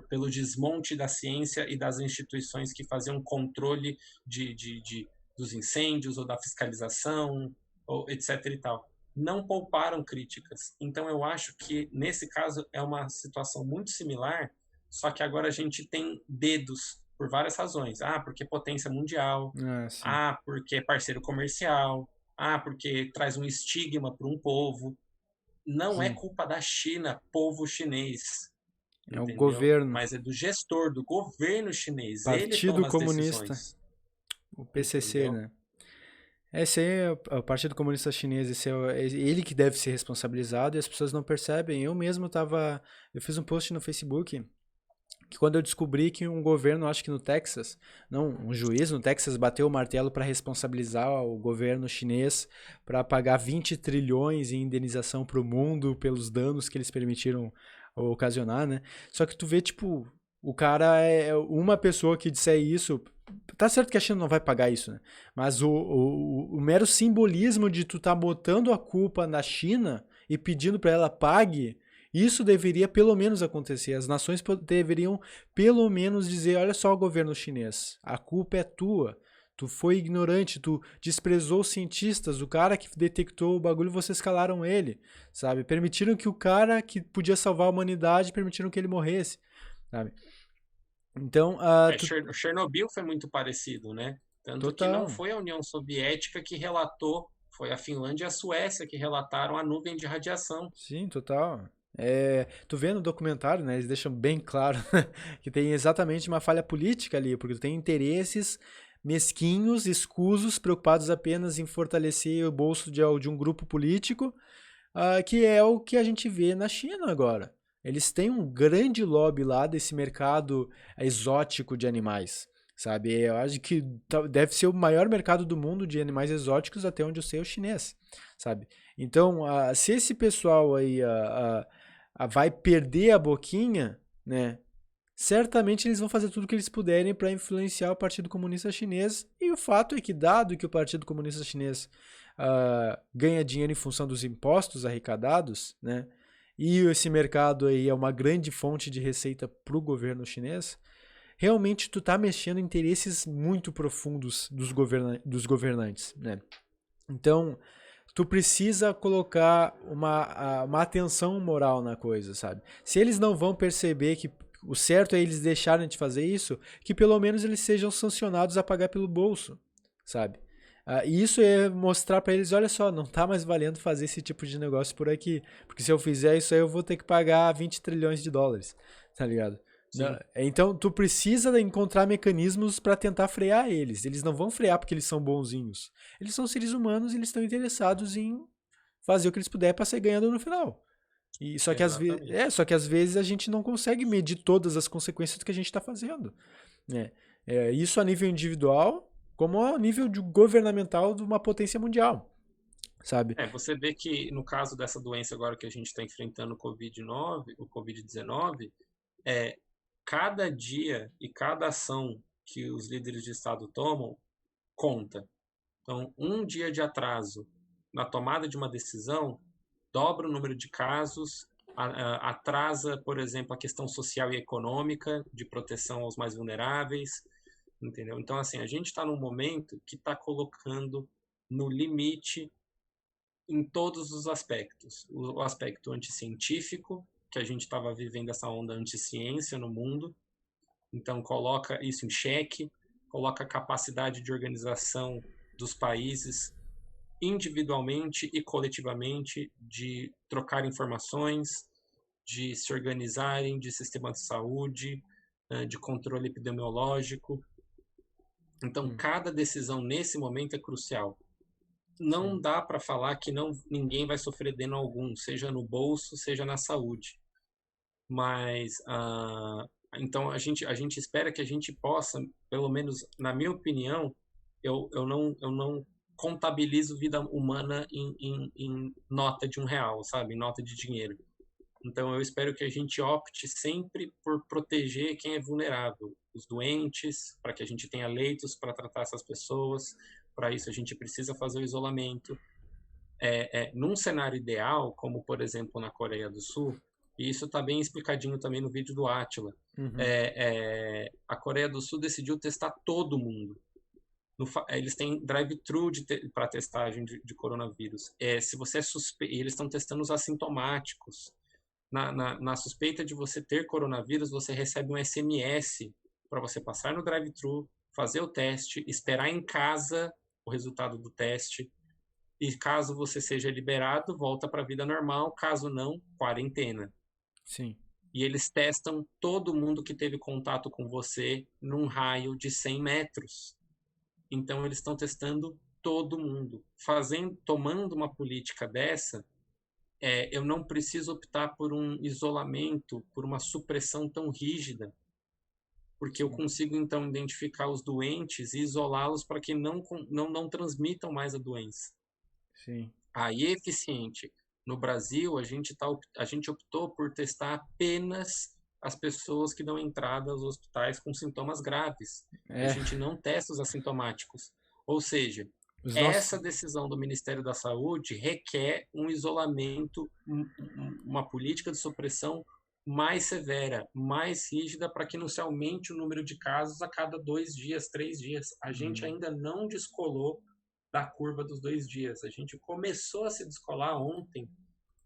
pelo desmonte da ciência e das instituições que faziam controle dos incêndios ou da fiscalização, ou etc. e tal. Não pouparam críticas. Então, eu acho que, nesse caso, é uma situação muito similar, só que agora a gente tem dedos por várias razões. Ah, porque é potência mundial. Ah, sim. Ah, porque é parceiro comercial. Ah, porque traz um estigma para um povo. Não é Sim. culpa da China, povo chinês, É o entendeu? governo. Mas é do gestor, do governo chinês. Ele Partido toma as Comunista. decisões, O PCC, entendeu? né? Esse aí é o Partido Comunista Chinês, é ele que deve ser responsabilizado e as pessoas não percebem. Eu fiz um post no Facebook que quando eu descobri que um governo, acho que no Texas, não, um juiz no Texas bateu o martelo para responsabilizar o governo chinês para pagar 20 trilhões em indenização para o mundo pelos danos que eles permitiram ocasionar, né? Só que tu vê, tipo, o cara é uma pessoa que disser isso. Tá certo que a China não vai pagar isso, né? Mas o mero simbolismo de tu tá botando a culpa na China e pedindo para ela pague, isso deveria pelo menos acontecer. As nações deveriam pelo menos dizer: olha só, o governo chinês, a culpa é tua. Tu foi ignorante, tu desprezou os cientistas, o cara que detectou o bagulho, vocês calaram ele, sabe? Permitiram que o cara que podia salvar a humanidade, permitiram que ele morresse, sabe? Então, Chernobyl foi muito parecido, né? Tanto que não total. foi a União Soviética que relatou, foi a Finlândia e a Suécia que relataram a nuvem de radiação. Sim, total. Tu vê no documentário, né? Eles deixam bem claro que tem exatamente uma falha política ali, porque tu tem interesses mesquinhos, escusos, preocupados apenas em fortalecer o bolso de um grupo político, que é o que a gente vê na China agora. Eles têm um grande lobby lá desse mercado exótico de animais, sabe? Eu acho que deve ser o maior mercado do mundo de animais exóticos, até onde eu sei, é o chinês, sabe? Então, se esse pessoal aí vai perder a boquinha, né? Certamente eles vão fazer tudo o que eles puderem para influenciar o Partido Comunista Chinês. E o fato é que, dado que o Partido Comunista Chinês ganha dinheiro em função dos impostos arrecadados, né? E esse mercado aí é uma grande fonte de receita para o governo chinês, realmente tu tá mexendo em interesses muito profundos dos governantes, né? Então, tu precisa colocar uma atenção moral na coisa, sabe? Se eles não vão perceber que o certo é eles deixarem de fazer isso, que pelo menos eles sejam sancionados a pagar pelo bolso, sabe? E isso é mostrar para eles, olha só, não tá mais valendo fazer esse tipo de negócio por aqui, porque se eu fizer isso aí eu vou ter que pagar 20 trilhões de dólares, tá ligado? Sim, Então tu precisa encontrar mecanismos para tentar frear eles. Eles não vão frear porque eles são bonzinhos. Eles são seres humanos e eles estão interessados em fazer o que eles puderem para ser ganhando no final. E exatamente. só que às vezes a gente não consegue medir todas as consequências do que a gente está fazendo, né? Isso a nível individual, como a nível governamental de uma potência mundial, sabe? Você vê que no caso dessa doença agora que a gente está enfrentando o Covid-19, é, cada dia e cada ação que os líderes de Estado tomam conta. Então, um dia de atraso na tomada de uma decisão dobra o número de casos, atrasa, por exemplo, a questão social e econômica de proteção aos mais vulneráveis, entendeu? Então, assim, a gente está num momento que está colocando no limite em todos os aspectos. O aspecto anticientífico, que a gente estava vivendo essa onda anti-ciência no mundo, então coloca isso em xeque, coloca a capacidade de organização dos países individualmente e coletivamente de trocar informações, de se organizarem, de sistema de saúde, de controle epidemiológico. Então, Hum, cada decisão nesse momento é crucial. Não sim. dá para falar que ninguém vai sofrer dano algum, seja no bolso, seja na saúde. Mas, então, a gente espera que a gente possa, pelo menos na minha opinião, eu não contabilizo vida humana em nota de R$ 1, sabe? Em nota de dinheiro. Então, eu espero que a gente opte sempre por proteger quem é vulnerável, os doentes, para que a gente tenha leitos para tratar essas pessoas. Para isso, a gente precisa fazer o isolamento. Num cenário ideal, como por exemplo na Coreia do Sul, E isso está bem explicadinho também no vídeo do Átila. Uhum. A Coreia do Sul decidiu testar todo mundo. Eles têm drive-thru para testagem de coronavírus. Se você é suspeito, eles estão testando os assintomáticos. Na suspeita de você ter coronavírus, você recebe um SMS para você passar no drive-thru, fazer o teste, esperar em casa o resultado do teste. E caso você seja liberado, volta para a vida normal. Caso não, quarentena. Sim. E eles testam todo mundo que teve contato com você num raio de 100 metros. Então eles estão testando todo mundo. Tomando uma política dessa, eu não preciso optar por um isolamento, por uma supressão tão rígida, porque eu Sim. consigo então identificar os doentes e isolá-los para que não transmitam mais a doença. Sim. Aí é eficiente. No Brasil, a gente optou por testar apenas as pessoas que dão entrada aos hospitais com sintomas graves. A É, gente não testa os assintomáticos. Ou seja, os essa nossos. decisão do Ministério da Saúde requer um isolamento, uma política de supressão mais severa, mais rígida, para que não se aumente o número de casos a cada 2 dias, 3 dias. A gente Hum. ainda não descolou da curva dos 2 dias. A gente começou a se descolar ontem,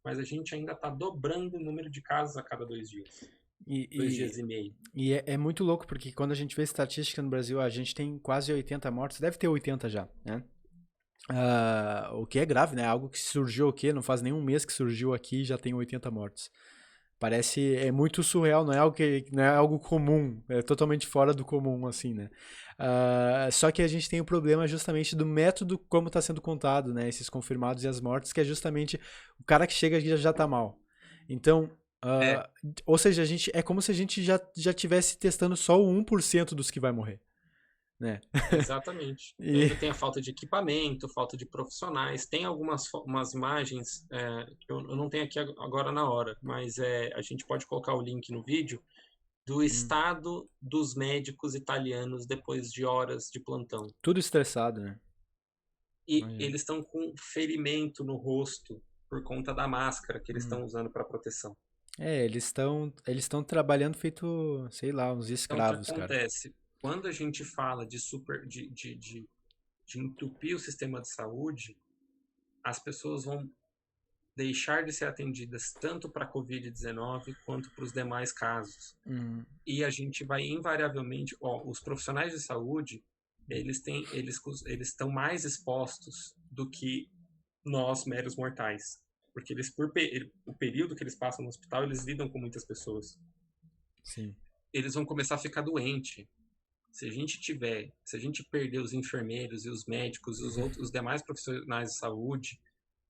mas a gente ainda está dobrando o número de casos a cada 2 dias. E, 2 dias e meio. e é muito louco, porque quando a gente vê estatística no Brasil, a gente tem quase 80 mortos, deve ter 80 já, né? O que é grave, né? Algo que surgiu o quê? Não faz nenhum mês que surgiu aqui e já tem 80 mortos. Parece, é muito surreal, não é algo comum, é totalmente fora do comum, assim, né? Só que a gente tem o problema justamente do método como está sendo contado, né? Esses confirmados e as mortes, que é justamente o cara que chega aqui já tá mal. Então, É, ou seja, é como se a gente já tivesse testando só o 1% dos que vai morrer, né? exatamente. E E, ainda tem a falta de equipamento, falta de profissionais. Tem umas imagens que eu não tenho aqui agora na hora, mas a gente pode colocar o link no vídeo do hum, estado dos médicos italianos depois de horas de plantão. tudo estressado, né? E Imagina. eles estão com ferimento no rosto por conta da máscara que eles Hum. estão usando para proteção. Eles estão trabalhando feito, sei lá, uns Então, o que escravos, cara. acontece? Quando a gente fala de entupir o sistema de saúde, as pessoas vão deixar de ser atendidas tanto para a Covid-19 quanto para os demais casos. Hum, E a gente vai invariavelmente, os profissionais de saúde, eles estão mais expostos do que nós, meros mortais. Porque o período que eles passam no hospital, eles lidam com muitas pessoas. sim, Eles vão começar a ficar doente. Se a gente perder os enfermeiros e os médicos e os demais profissionais de saúde,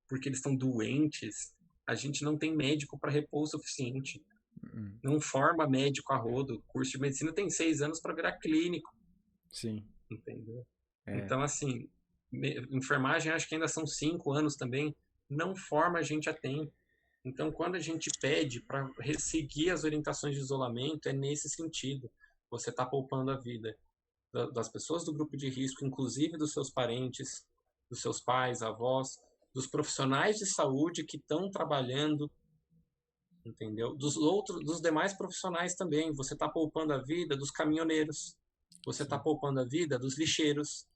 porque eles estão doentes, a gente não tem médico para repor o suficiente. hum, Não forma médico a rodo. O curso de medicina tem 6 anos para virar clínico, sim, entendeu? é, Então, assim, enfermagem acho que ainda são 5 anos também. Não forma a gente a tempo. Então, quando a gente pede para seguir as orientações de isolamento, é nesse sentido. Você está poupando a vida das pessoas do grupo de risco, inclusive dos seus parentes, dos seus pais, avós, dos profissionais de saúde que estão trabalhando, entendeu? Dos demais profissionais também. Você está poupando a vida dos caminhoneiros, você está sim, poupando a vida dos lixeiros,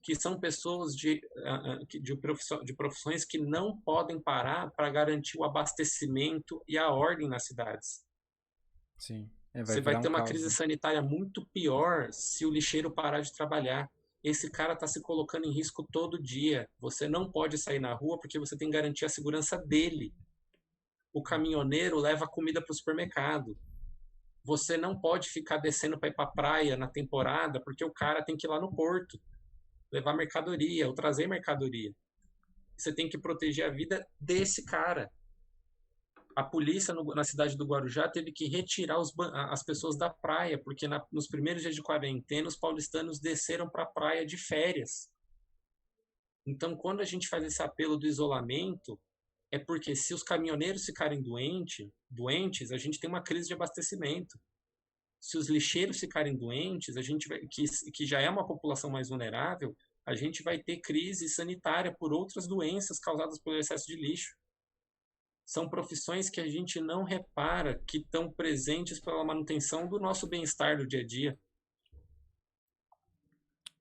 que são pessoas de profissões que não podem parar para garantir o abastecimento e a ordem nas cidades. sim. Vai Você vai virar ter um uma caos, crise né? sanitária muito pior se o lixeiro parar de trabalhar. Esse cara está se colocando em risco todo dia. Você não pode sair na rua porque você tem que garantir a segurança dele. O caminhoneiro leva comida para o supermercado. Você não pode ficar descendo para ir para a praia na temporada porque o cara tem que ir lá no porto levar mercadoria ou trazer mercadoria. Você tem que proteger a vida desse cara. A polícia na cidade do Guarujá teve que retirar as pessoas da praia, porque nos primeiros dias de quarentena, os paulistanos desceram para a praia de férias. Então, quando a gente faz esse apelo do isolamento, é porque se os caminhoneiros ficarem doentes, a gente tem uma crise de abastecimento. Se os lixeiros ficarem doentes, que já é uma população mais vulnerável, a gente vai ter crise sanitária por outras doenças causadas pelo excesso de lixo. são profissões que a gente não repara que estão presentes pela manutenção do nosso bem-estar do dia a dia.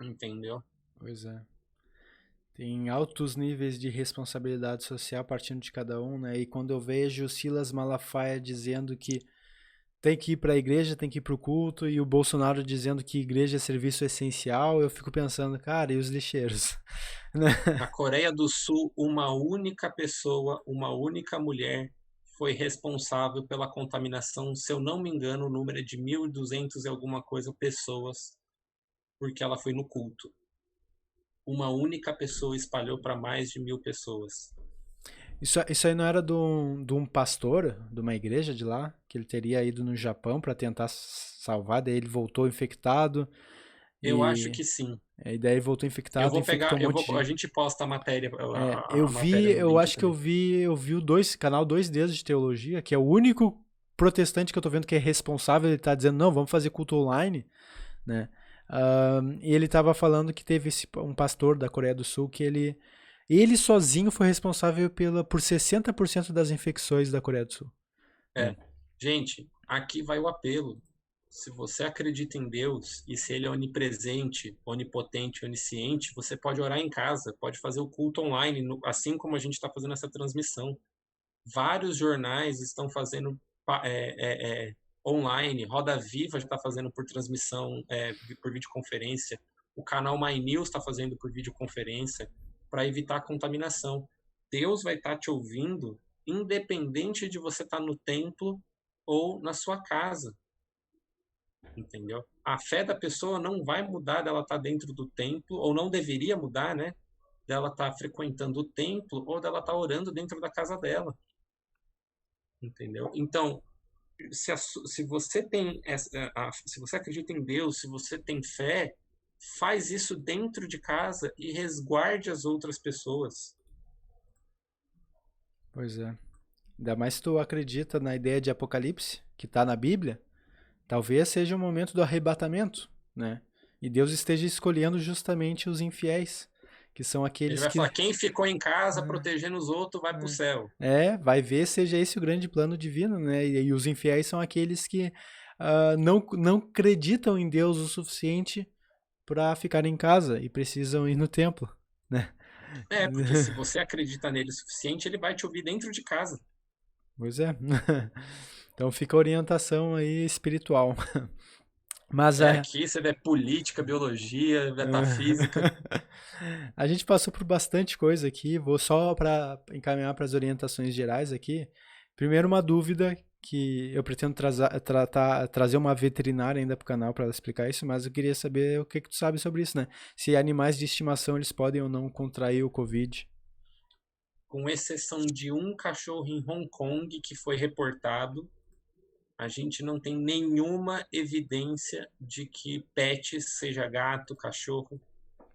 Entendeu? Pois é. Tem altos níveis de responsabilidade social partindo de cada um, né? E quando eu vejo Silas Malafaia dizendo que tem que ir para a igreja, tem que ir para o culto, e o Bolsonaro dizendo que igreja é serviço essencial, eu fico pensando, cara, e os lixeiros? Na Coreia do Sul, uma única pessoa, uma única mulher foi responsável pela contaminação, se eu não me engano, o número é de 1.200 e alguma coisa pessoas, porque ela foi no culto. Uma única pessoa espalhou para mais de 1.000 pessoas. Isso aí não era de um pastor de uma igreja de lá, que ele teria ido no Japão para tentar salvar, daí ele voltou infectado Eu acho e, que sim. e daí ele voltou Eu infectado e vou infectou pegar, um monte de a gente. gente posta a matéria, Eu a matéria no eu link acho que também. eu vi o canal Dois Dedos de Teologia, que é o único protestante que eu tô vendo que é responsável, ele tá dizendo, não, vamos fazer culto online, né? E ele tava falando que teve um pastor da Coreia do Sul que ele sozinho foi responsável por 60% das infecções da Coreia do Sul, né? É. Gente, aqui vai o apelo. Se você acredita em Deus e se ele é onipresente, onipotente, onisciente, você pode orar em casa, pode fazer o culto online, assim como a gente está fazendo essa transmissão. Vários jornais estão fazendo online, Roda Viva já está fazendo por transmissão, por videoconferência, o canal My News está fazendo por videoconferência para evitar a contaminação. Deus vai estar te ouvindo, independente de você estar no templo ou na sua casa, entendeu? A fé da pessoa não vai mudar dela estar dentro do templo, ou não deveria mudar, né? Dela estar frequentando o templo ou dela estar orando dentro da casa dela, entendeu? Então, se você tem se você acredita em Deus, se você tem fé, faz isso dentro de casa e resguarde as outras pessoas. Pois é. Ainda mais se tu acredita na ideia de Apocalipse, que está na Bíblia, talvez seja o momento do arrebatamento, né? E Deus esteja escolhendo justamente os infiéis, que são Ele aqueles vai que falar: quem ficou em casa protegendo os outros vai para o céu. vai ver seja esse o grande plano divino, né? E os infiéis são aqueles que não acreditam em Deus o suficiente para ficar em casa e precisam ir no templo, né? Porque se você acredita nele o suficiente, ele vai te ouvir dentro de casa. Pois é. Então fica a orientação aí espiritual. Mas Aqui você vê política, biologia, metafísica. a gente passou por bastante coisa aqui. Vou só para encaminhar para as orientações gerais aqui. Primeiro, uma dúvida que eu pretendo trazer uma veterinária ainda para o canal para ela explicar isso, mas eu queria saber o que tu sabe sobre isso, né? Se animais de estimação eles podem ou não contrair o Covid. Com exceção de um cachorro em Hong Kong que foi reportado, a gente não tem nenhuma evidência de que pets, seja gato, cachorro,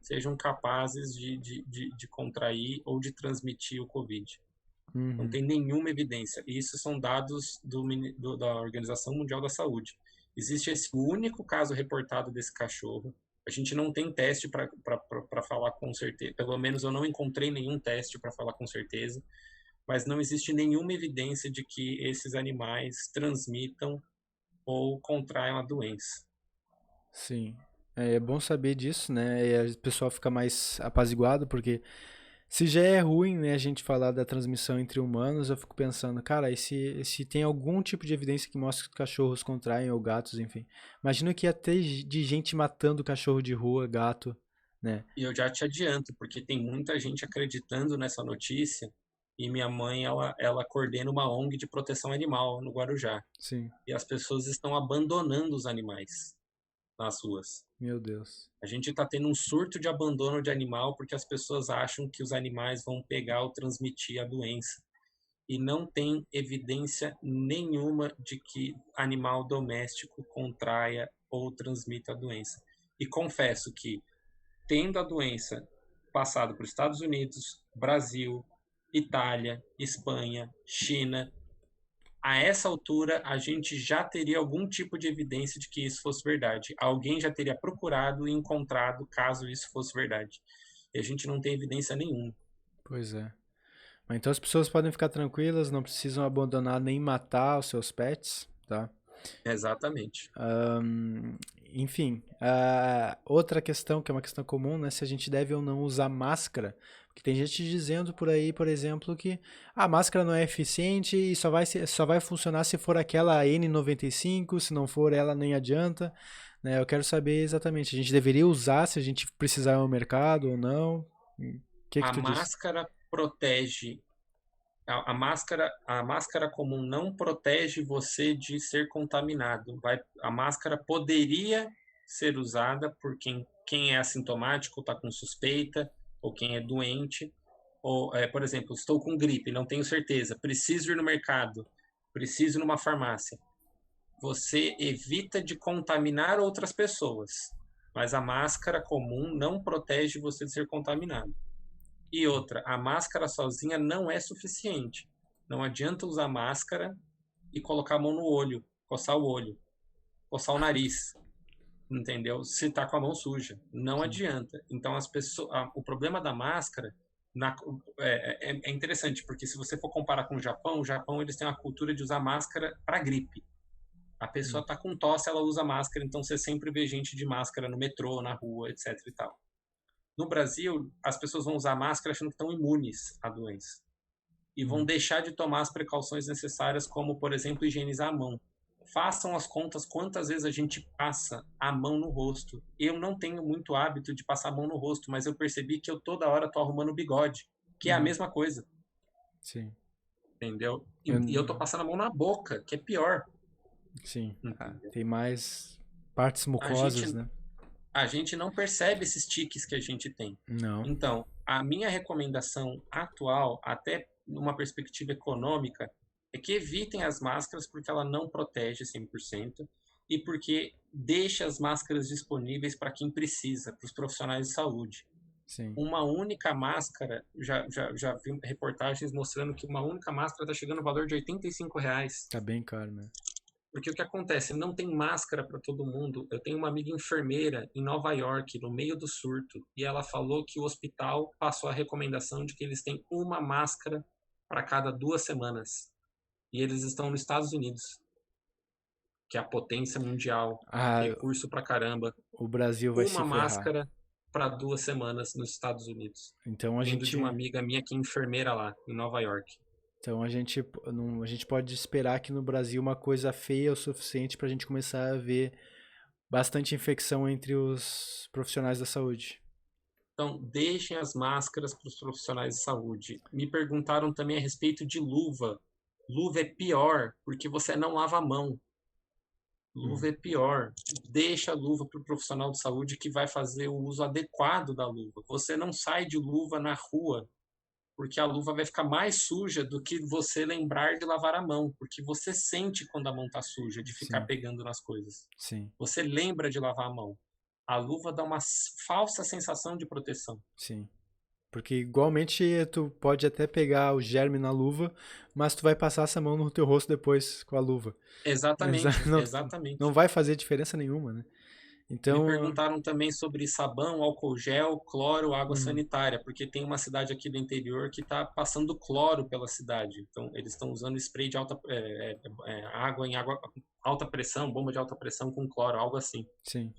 sejam capazes de contrair ou de transmitir o Covid. Não Uhum. tem nenhuma evidência. E isso são dados da Organização Mundial da Saúde. Existe esse único caso reportado desse cachorro. A gente não tem teste para falar com certeza. Pelo menos eu não encontrei nenhum teste para falar com certeza. Mas não existe nenhuma evidência de que esses animais transmitam ou contraiam a doença. Sim. É bom saber disso, né? E o pessoal fica mais apaziguado, porque se já é ruim, né, a gente falar da transmissão entre humanos, eu fico pensando, cara, e se tem algum tipo de evidência que mostra que cachorros contraem ou gatos, enfim. Imagina que ia ter de gente matando cachorro de rua, gato, né? E eu já te adianto, porque tem muita gente acreditando nessa notícia. E minha mãe, ela coordena uma ONG de proteção animal no Guarujá. Sim, E as pessoas estão abandonando os animais nas ruas. meu Deus. A gente está tendo um surto de abandono de animal porque as pessoas acham que os animais vão pegar ou transmitir a doença. E não tem evidência nenhuma de que animal doméstico contraia ou transmita a doença. E confesso que, tendo a doença passado por Estados Unidos, Brasil, Itália, Espanha, China, a essa altura a gente já teria algum tipo de evidência de que isso fosse verdade. Alguém já teria procurado e encontrado caso isso fosse verdade. E a gente não tem evidência nenhuma. Pois é. Mas então as pessoas podem ficar tranquilas, não precisam abandonar nem matar os seus pets, tá? Exatamente. Enfim, outra questão, que é uma questão comum, né? Se a gente deve ou não usar máscara. Porque tem gente dizendo por aí, por exemplo, que a máscara não é eficiente e só vai funcionar se for aquela N95, se não for ela nem adianta. Né? Eu quero saber exatamente, a gente deveria usar se a gente precisar ir ao mercado ou não? O que A tu diz? máscara protege. A máscara comum não protege você de ser contaminado. A máscara poderia ser usada por quem é assintomático, está com suspeita, ou quem é doente. Ou, por exemplo, estou com gripe, não tenho certeza, preciso ir no mercado, preciso ir numa farmácia. Você evita de contaminar outras pessoas, mas a máscara comum não protege você de ser contaminado. E outra, a máscara sozinha não é suficiente. Não adianta usar máscara e colocar a mão no olho, coçar o olho, coçar o nariz, entendeu? Se tá com a mão suja, não Sim. adianta. Então as pessoas, o problema da máscara é interessante porque se você for comparar com o Japão eles têm uma cultura de usar máscara para gripe. A pessoa tá com tosse, ela usa máscara, então você sempre vê gente de máscara no metrô, na rua, etc e tal. No Brasil, as pessoas vão usar máscara achando que estão imunes à doença. E vão deixar de tomar as precauções necessárias, como, por exemplo, higienizar a mão. Façam as contas quantas vezes a gente passa a mão no rosto. Eu não tenho muito hábito de passar a mão no rosto, mas eu percebi que eu toda hora tô arrumando o bigode, que é a mesma coisa, Sim. entendeu? Eu- E eu tô passando a mão na boca, que é pior. Sim. Entendeu? Tem mais partes A mucosas, gente, né? a gente não percebe esses tiques que a gente tem. Não. Então, a minha recomendação atual, até numa perspectiva econômica, é que evitem as máscaras porque ela não protege 100% e porque deixa as máscaras disponíveis para quem precisa, para os profissionais de saúde. Sim. Uma única máscara, já vi reportagens mostrando que uma única máscara está chegando ao valor de R$ 85. Tá bem caro, né? Porque o que acontece? Não tem máscara para todo mundo. Eu tenho uma amiga enfermeira em Nova York, no meio do surto, e ela falou que o hospital passou a recomendação de que eles têm uma máscara para cada 2 semanas. E eles estão nos Estados Unidos, que é a potência mundial, Ah, recurso pra caramba. o Brasil vai se Uma ferrar. máscara para 2 semanas nos Estados Unidos. Então a Vindo de uma gente, amiga minha que é enfermeira lá, em Nova York. então a gente, não, a gente pode esperar aqui no Brasil uma coisa feia o suficiente para a gente começar a ver bastante infecção entre os profissionais da saúde. Então, deixem as máscaras para os profissionais de saúde. Me perguntaram também a respeito de luva. Luva é pior, porque você não lava a mão. Luva é pior. Deixa a luva para o profissional de saúde que vai fazer o uso adequado da luva. Você não sai de luva na rua, porque a luva vai ficar mais suja do que você lembrar de lavar a mão, porque você sente quando a mão está suja, de ficar Sim, pegando nas coisas. sim, Você lembra de lavar a mão. A luva dá uma falsa sensação de proteção. sim. Porque igualmente tu pode até pegar o germe na luva, mas tu vai passar essa mão no teu rosto depois com a luva. Mas Exatamente, não, não exatamente. vai fazer diferença nenhuma, né? Me Então, perguntaram também sobre sabão, álcool gel, cloro, água hum, sanitária, porque tem uma cidade aqui do interior que está passando cloro pela cidade. Então, eles estão usando spray de água em água alta pressão, bomba de alta pressão com cloro, algo assim. sim,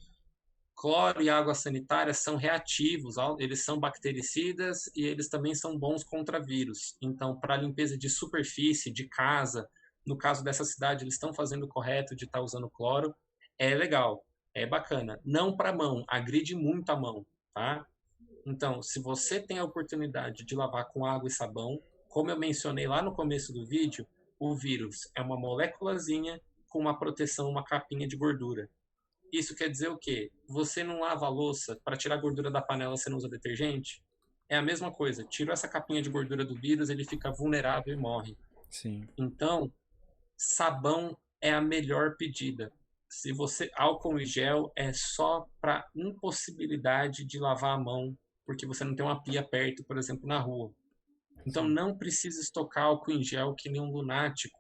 Cloro e água sanitária são reativos, eles são bactericidas e eles também são bons contra vírus. Então, para limpeza de superfície, de casa, no caso dessa cidade, eles estão fazendo o correto de estar usando cloro, é legal, é bacana. Não para mão, agride muito a mão, tá? Então, se você tem a oportunidade de lavar com água e sabão, como eu mencionei lá no começo do vídeo, o vírus é uma moléculazinha com uma proteção, uma capinha de gordura. Isso quer dizer o quê? Você não lava a louça para tirar a gordura da panela, você não usa detergente? É a mesma coisa. Tirou essa capinha de gordura do vírus, ele fica vulnerável e morre. sim, Então, sabão é a melhor pedida. Se você álcool e gel é só para impossibilidade de lavar a mão, porque você não tem uma pia perto, por exemplo, na rua. Então, sim. não precisa estocar álcool em gel que nem um lunático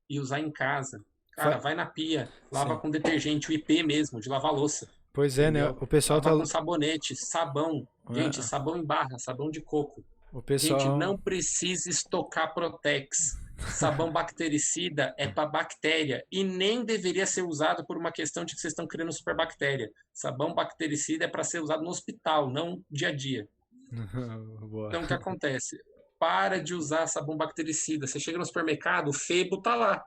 e usar em casa. Cara, Fa- vai na pia, lava sim. com detergente, o IP mesmo, de lavar louça. Pois é, né? Entendeu? O pessoal tá. Lava com sabonete, sabão. Gente, Ah, sabão em barra, sabão de coco. O Gente, pessoal. não precisa estocar Protex. Sabão bactericida é para bactéria e nem deveria ser usado por uma questão de que vocês estão criando superbactéria. Sabão bactericida é para ser usado no hospital, não dia a dia. Boa. Então, o que acontece? Para de usar sabão bactericida. Você chega no supermercado, o Febo tá lá.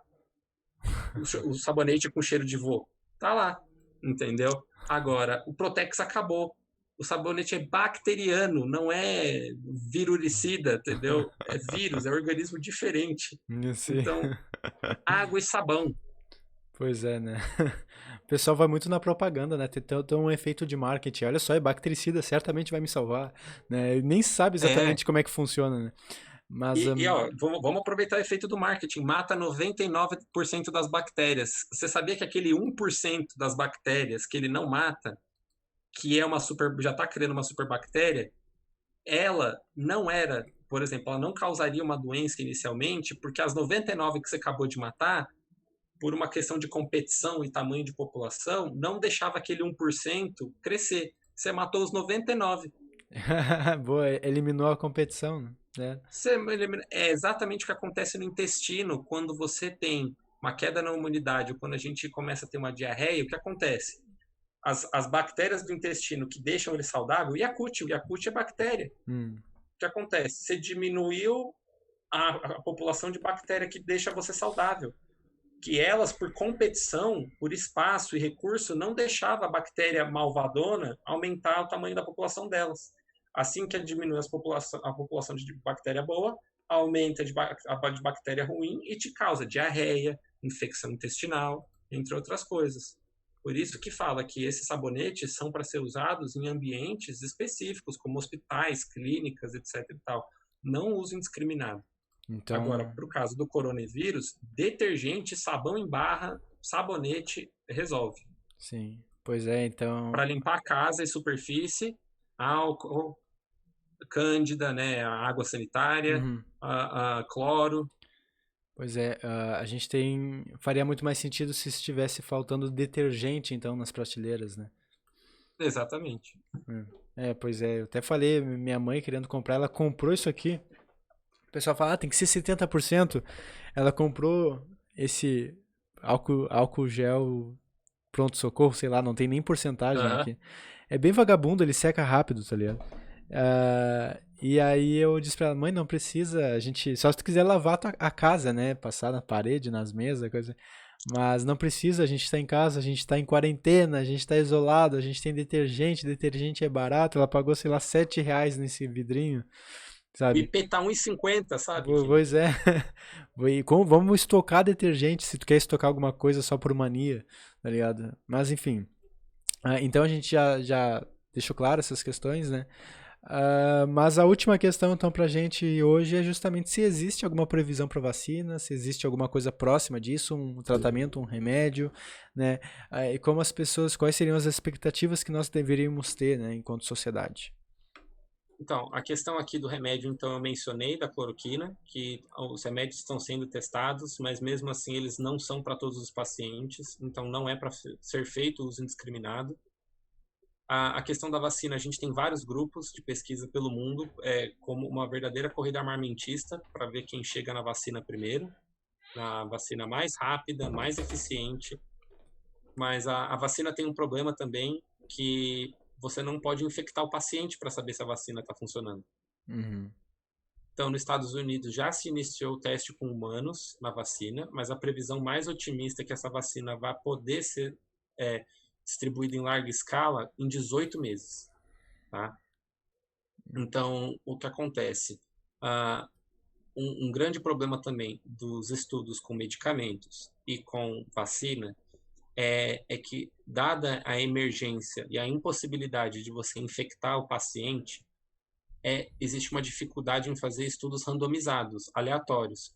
O sabonete com cheiro de vô. Tá lá. Entendeu? Agora, o Protex acabou. O sabonete é bacteriano, não é viruricida, entendeu? É vírus, é um organismo diferente. Sim. Então, água e sabão. Pois é, né? O pessoal vai muito na propaganda, né? Tem um efeito de marketing. Olha só, é bactericida, certamente vai me salvar, né? Nem sabe É. exatamente como é que funciona, né? Mas, Ó, vamos aproveitar o efeito do marketing. Mata 99% das bactérias. Você sabia que aquele 1% das bactérias que ele não mata, que é uma super, já está criando uma superbactéria, ela não era, por exemplo, ela não causaria uma doença inicialmente, porque as 99 que você acabou de matar, por uma questão de competição e tamanho de população, não deixava aquele 1% crescer. Você matou os 99. boa, eliminou a competição, né? É exatamente o que acontece no intestino quando você tem uma queda na imunidade, ou quando a gente começa a ter uma diarreia, o que acontece? As bactérias do intestino que deixam ele saudável, o Yakult é bactéria. O que acontece? Você diminuiu a população de bactéria que deixa você saudável. Que elas, por competição, por espaço e recurso, não deixava a bactéria malvadona aumentar o tamanho da população delas. Assim que diminui a população de bactéria boa, aumenta a de bactéria ruim e te causa diarreia, infecção intestinal, entre outras coisas. Por isso que fala que esses sabonetes são para ser usados em ambientes específicos, como hospitais, clínicas, etc. E tal. Não uso indiscriminado. Agora, Então, para o caso do coronavírus, detergente, sabão em barra, sabonete resolve. sim. Pois é, então. Para limpar a casa e superfície, álcool, cândida, né, a água sanitária, Uhum. a cloro. Pois é, a gente tem. Faria muito mais sentido se estivesse faltando detergente, então, nas prateleiras, né? Exatamente. Pois é, eu até falei, minha mãe querendo comprar, ela comprou isso aqui. O pessoal fala, tem que ser 70%. Ela comprou esse álcool gel pronto-socorro, sei lá, não tem nem porcentagem Uhum. aqui. É bem vagabundo, ele seca rápido, tá ligado? E aí eu disse pra ela, mãe, não precisa, a gente, só se tu quiser lavar a casa, né? Passar na parede, nas mesas, coisa. Mas não precisa, a gente tá em casa, a gente tá em quarentena, a gente tá isolado, a gente tem detergente é barato. Ela pagou, sei lá, R$ 7 nesse vidrinho, O sabe? IP tá 1,50, sabe, Felipe? Pois é. Vamos estocar detergente se tu quer estocar alguma coisa só por mania, tá ligado? Mas enfim. Então a gente já deixou claro essas questões, né? Mas a última questão, então, pra gente hoje é justamente se existe alguma previsão para vacina, se existe alguma coisa próxima disso, um tratamento, um remédio, né? E como as pessoas, quais seriam as expectativas que nós deveríamos ter, né, enquanto sociedade? Então, a questão aqui do remédio, então, eu mencionei da cloroquina, que os remédios estão sendo testados, mas mesmo assim eles não são para todos os pacientes, então não é para ser feito uso indiscriminado. A questão da vacina, a gente tem vários grupos de pesquisa pelo mundo, como uma verdadeira corrida armamentista, para ver quem chega na vacina primeiro, na vacina mais rápida, mais eficiente. Mas a vacina tem um problema também, que você não pode infectar o paciente para saber se a vacina está funcionando. Uhum. Então, nos Estados Unidos já se iniciou o teste com humanos na vacina, mas a previsão mais otimista é que essa vacina vai poder ser distribuída em larga escala em 18 meses. Tá? Então, o que acontece? Uh, um grande problema também dos estudos com medicamentos e com vacina é que, dada a emergência e a impossibilidade de você infectar o paciente, existe uma dificuldade em fazer estudos randomizados, aleatórios.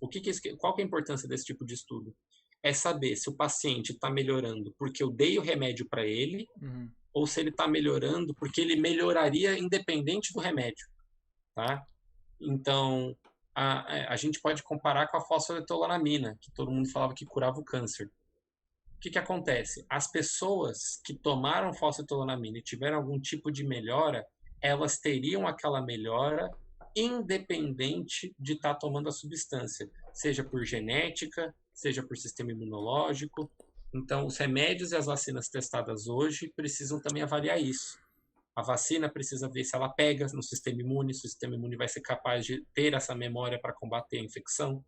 Qual que é a importância desse tipo de estudo? É saber se o paciente está melhorando porque eu dei o remédio para ele, Uhum. ou se ele está melhorando porque ele melhoraria independente do remédio, tá? Então, a gente pode comparar com a fosfetanolamina, que todo mundo falava que curava o câncer. O que acontece? As pessoas que tomaram fosfetanolamina e tiveram algum tipo de melhora, elas teriam aquela melhora independente de estar tomando a substância, seja por genética, seja por sistema imunológico. Então, os remédios e as vacinas testadas hoje precisam também avaliar isso. A vacina precisa ver se ela pega no sistema imune, se o sistema imune vai ser capaz de ter essa memória para combater a infecção.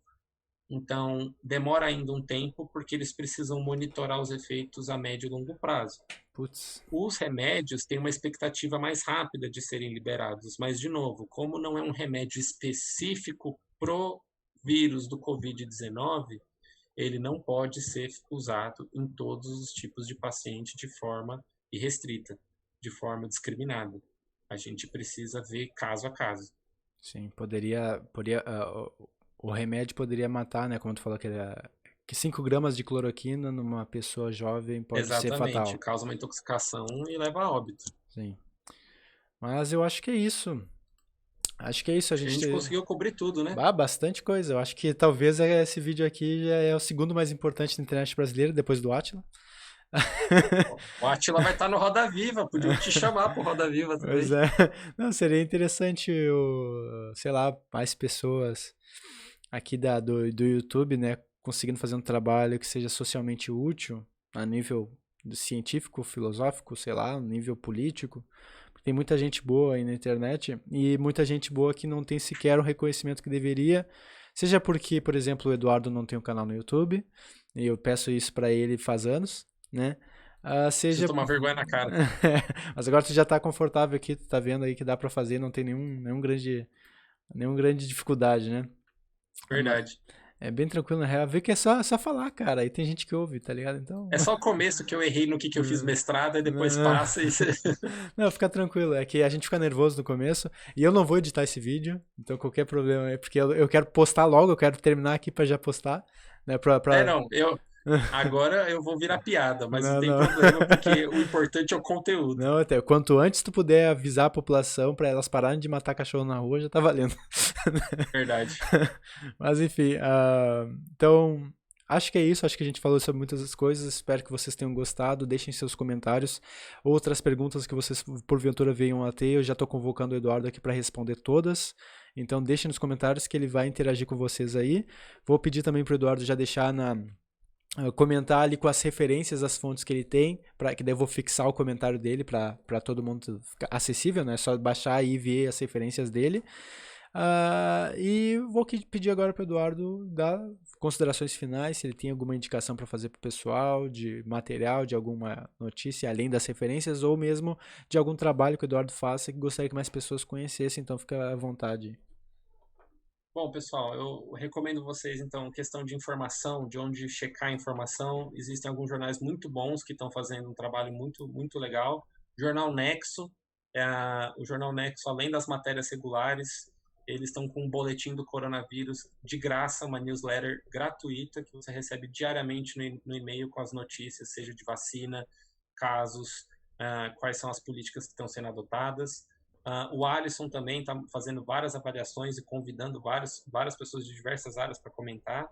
Então, demora ainda um tempo, porque eles precisam monitorar os efeitos a médio e longo prazo. Putz. Os remédios têm uma expectativa mais rápida de serem liberados, mas, de novo, como não é um remédio específico pro vírus do Covid-19, ele não pode ser usado em todos os tipos de paciente de forma irrestrita, de forma discriminada. A gente precisa ver caso a caso. Sim, o remédio poderia matar, né? Como tu falou que 5 gramas de cloroquina numa pessoa jovem pode ser Exatamente, fatal. causa uma intoxicação e leva a óbito. Sim. Mas eu acho que é isso. Acho que é isso. A Acho que a gente gente conseguiu cobrir tudo, né? bastante coisa. Eu acho que talvez esse vídeo aqui já é o segundo mais importante da internet brasileira, depois do Átila. O Átila vai estar no Roda Viva, podiam te chamar pro Roda Viva Pois também. é. Não, seria interessante, sei lá, mais pessoas aqui do YouTube, né, conseguindo fazer um trabalho que seja socialmente útil a nível científico, filosófico, sei lá, a nível político. Tem muita gente boa aí na internet e muita gente boa que não tem sequer o reconhecimento que deveria, seja porque, por exemplo, o Eduardo não tem um canal no YouTube, e eu peço isso pra ele faz anos, né? Preciso Seja tomar vergonha na cara. mas agora tu já tá confortável aqui, tu tá vendo aí que dá pra fazer, não tem nenhum grande dificuldade, né? Verdade. É bem tranquilo, na real. Vê que é só falar, cara. Aí tem gente que ouve, tá ligado? Então. É só o começo que eu errei no que eu fiz mestrado e depois Não, passa e você... não, fica tranquilo. É que a gente fica nervoso no começo. E eu não vou editar esse vídeo. Então qualquer problema é porque eu quero postar logo, eu quero terminar aqui pra já postar. Né, Não, agora eu vou virar piada, mas não Não, tem não. problema, porque o importante é o conteúdo. Não, até quanto antes tu puder avisar a população pra elas pararem de matar cachorro na rua, já tá valendo. Verdade. Mas enfim, então acho que é isso. Acho que a gente falou sobre muitas das coisas. Espero que vocês tenham gostado. Deixem seus comentários. Outras perguntas que vocês porventura venham a ter, eu já estou convocando o Eduardo aqui para responder todas. Então deixem nos comentários que ele vai interagir com vocês aí. Vou pedir também para o Eduardo já deixar comentar ali com as referências das fontes que ele tem, para que daí eu vou fixar o comentário dele para todo mundo ficar acessível, né? É só baixar e ver as referências dele. E vou pedir agora para o Eduardo dar considerações finais, se ele tem alguma indicação para fazer para o pessoal, de material, de alguma notícia, além das referências, ou mesmo de algum trabalho que o Eduardo faça que gostaria que mais pessoas conhecessem, então fica à vontade. Bom, pessoal, eu recomendo vocês, então, questão de informação, de onde checar a informação. Existem alguns jornais muito bons que estão fazendo um trabalho muito, muito legal. Jornal Nexo, o Jornal Nexo, além das matérias regulares, eles estão com um boletim do coronavírus de graça, uma newsletter gratuita que você recebe diariamente no e-mail com as notícias, seja de vacina, casos, quais são as políticas que estão sendo adotadas. O Alisson também está fazendo várias avaliações e convidando várias pessoas de diversas áreas para comentar.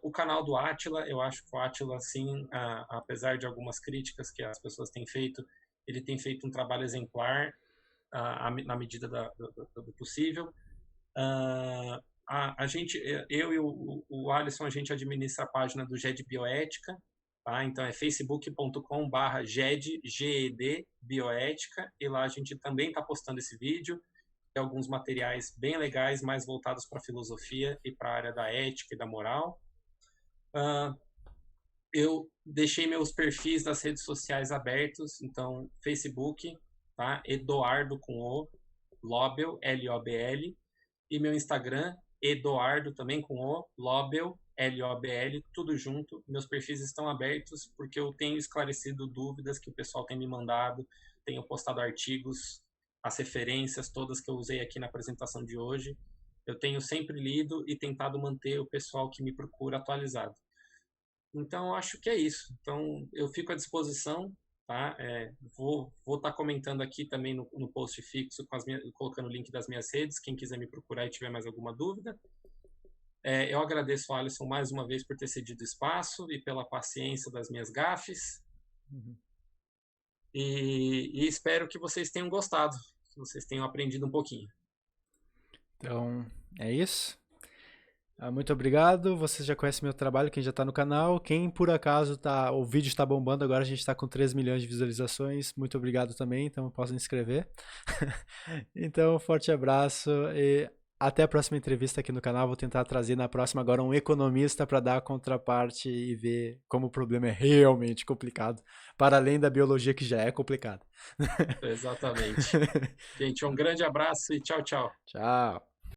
O canal do Átila, eu acho que o Átila, sim, apesar de algumas críticas que as pessoas têm feito, ele tem feito um trabalho exemplar na medida do possível. A gente, eu e o Alisson, a gente administra a página do GED Bioética, tá? Então é facebook.com/GED, GED Bioética, e lá a gente também está postando esse vídeo, tem alguns materiais bem legais, mais voltados para a filosofia e para a área da ética e da moral. Eu deixei meus perfis das redes sociais abertos, então Facebook, tá? Eduardo com O, Lobel, L-O-B-L, e meu Instagram, Eduardo, também com O, Lobel, L-O-B-L, tudo junto. Meus perfis estão abertos porque eu tenho esclarecido dúvidas que o pessoal tem me mandado, tenho postado artigos, as referências todas que eu usei aqui na apresentação de hoje. Eu tenho sempre lido e tentado manter o pessoal que me procura atualizado. Então, acho que é isso. Então, eu fico à disposição, tá? Vou estar comentando aqui também no post fixo, colocando o link das minhas redes, quem quiser me procurar e tiver mais alguma dúvida. Eu agradeço ao Alisson mais uma vez por ter cedido espaço e pela paciência das minhas gafes. Uhum. E espero que vocês tenham gostado, que vocês tenham aprendido um pouquinho. Então, é isso. Muito obrigado. Você já conhece meu trabalho, quem já está no canal. Quem por acaso o vídeo está bombando agora, a gente está com 3 milhões de visualizações. Muito obrigado também, então posso inscrever. Então, forte abraço e até a próxima entrevista aqui no canal. Vou tentar trazer na próxima agora um economista para dar a contraparte e ver como o problema é realmente complicado, para além da biologia que já é complicada. Exatamente. Gente, um grande abraço e tchau, tchau. Tchau.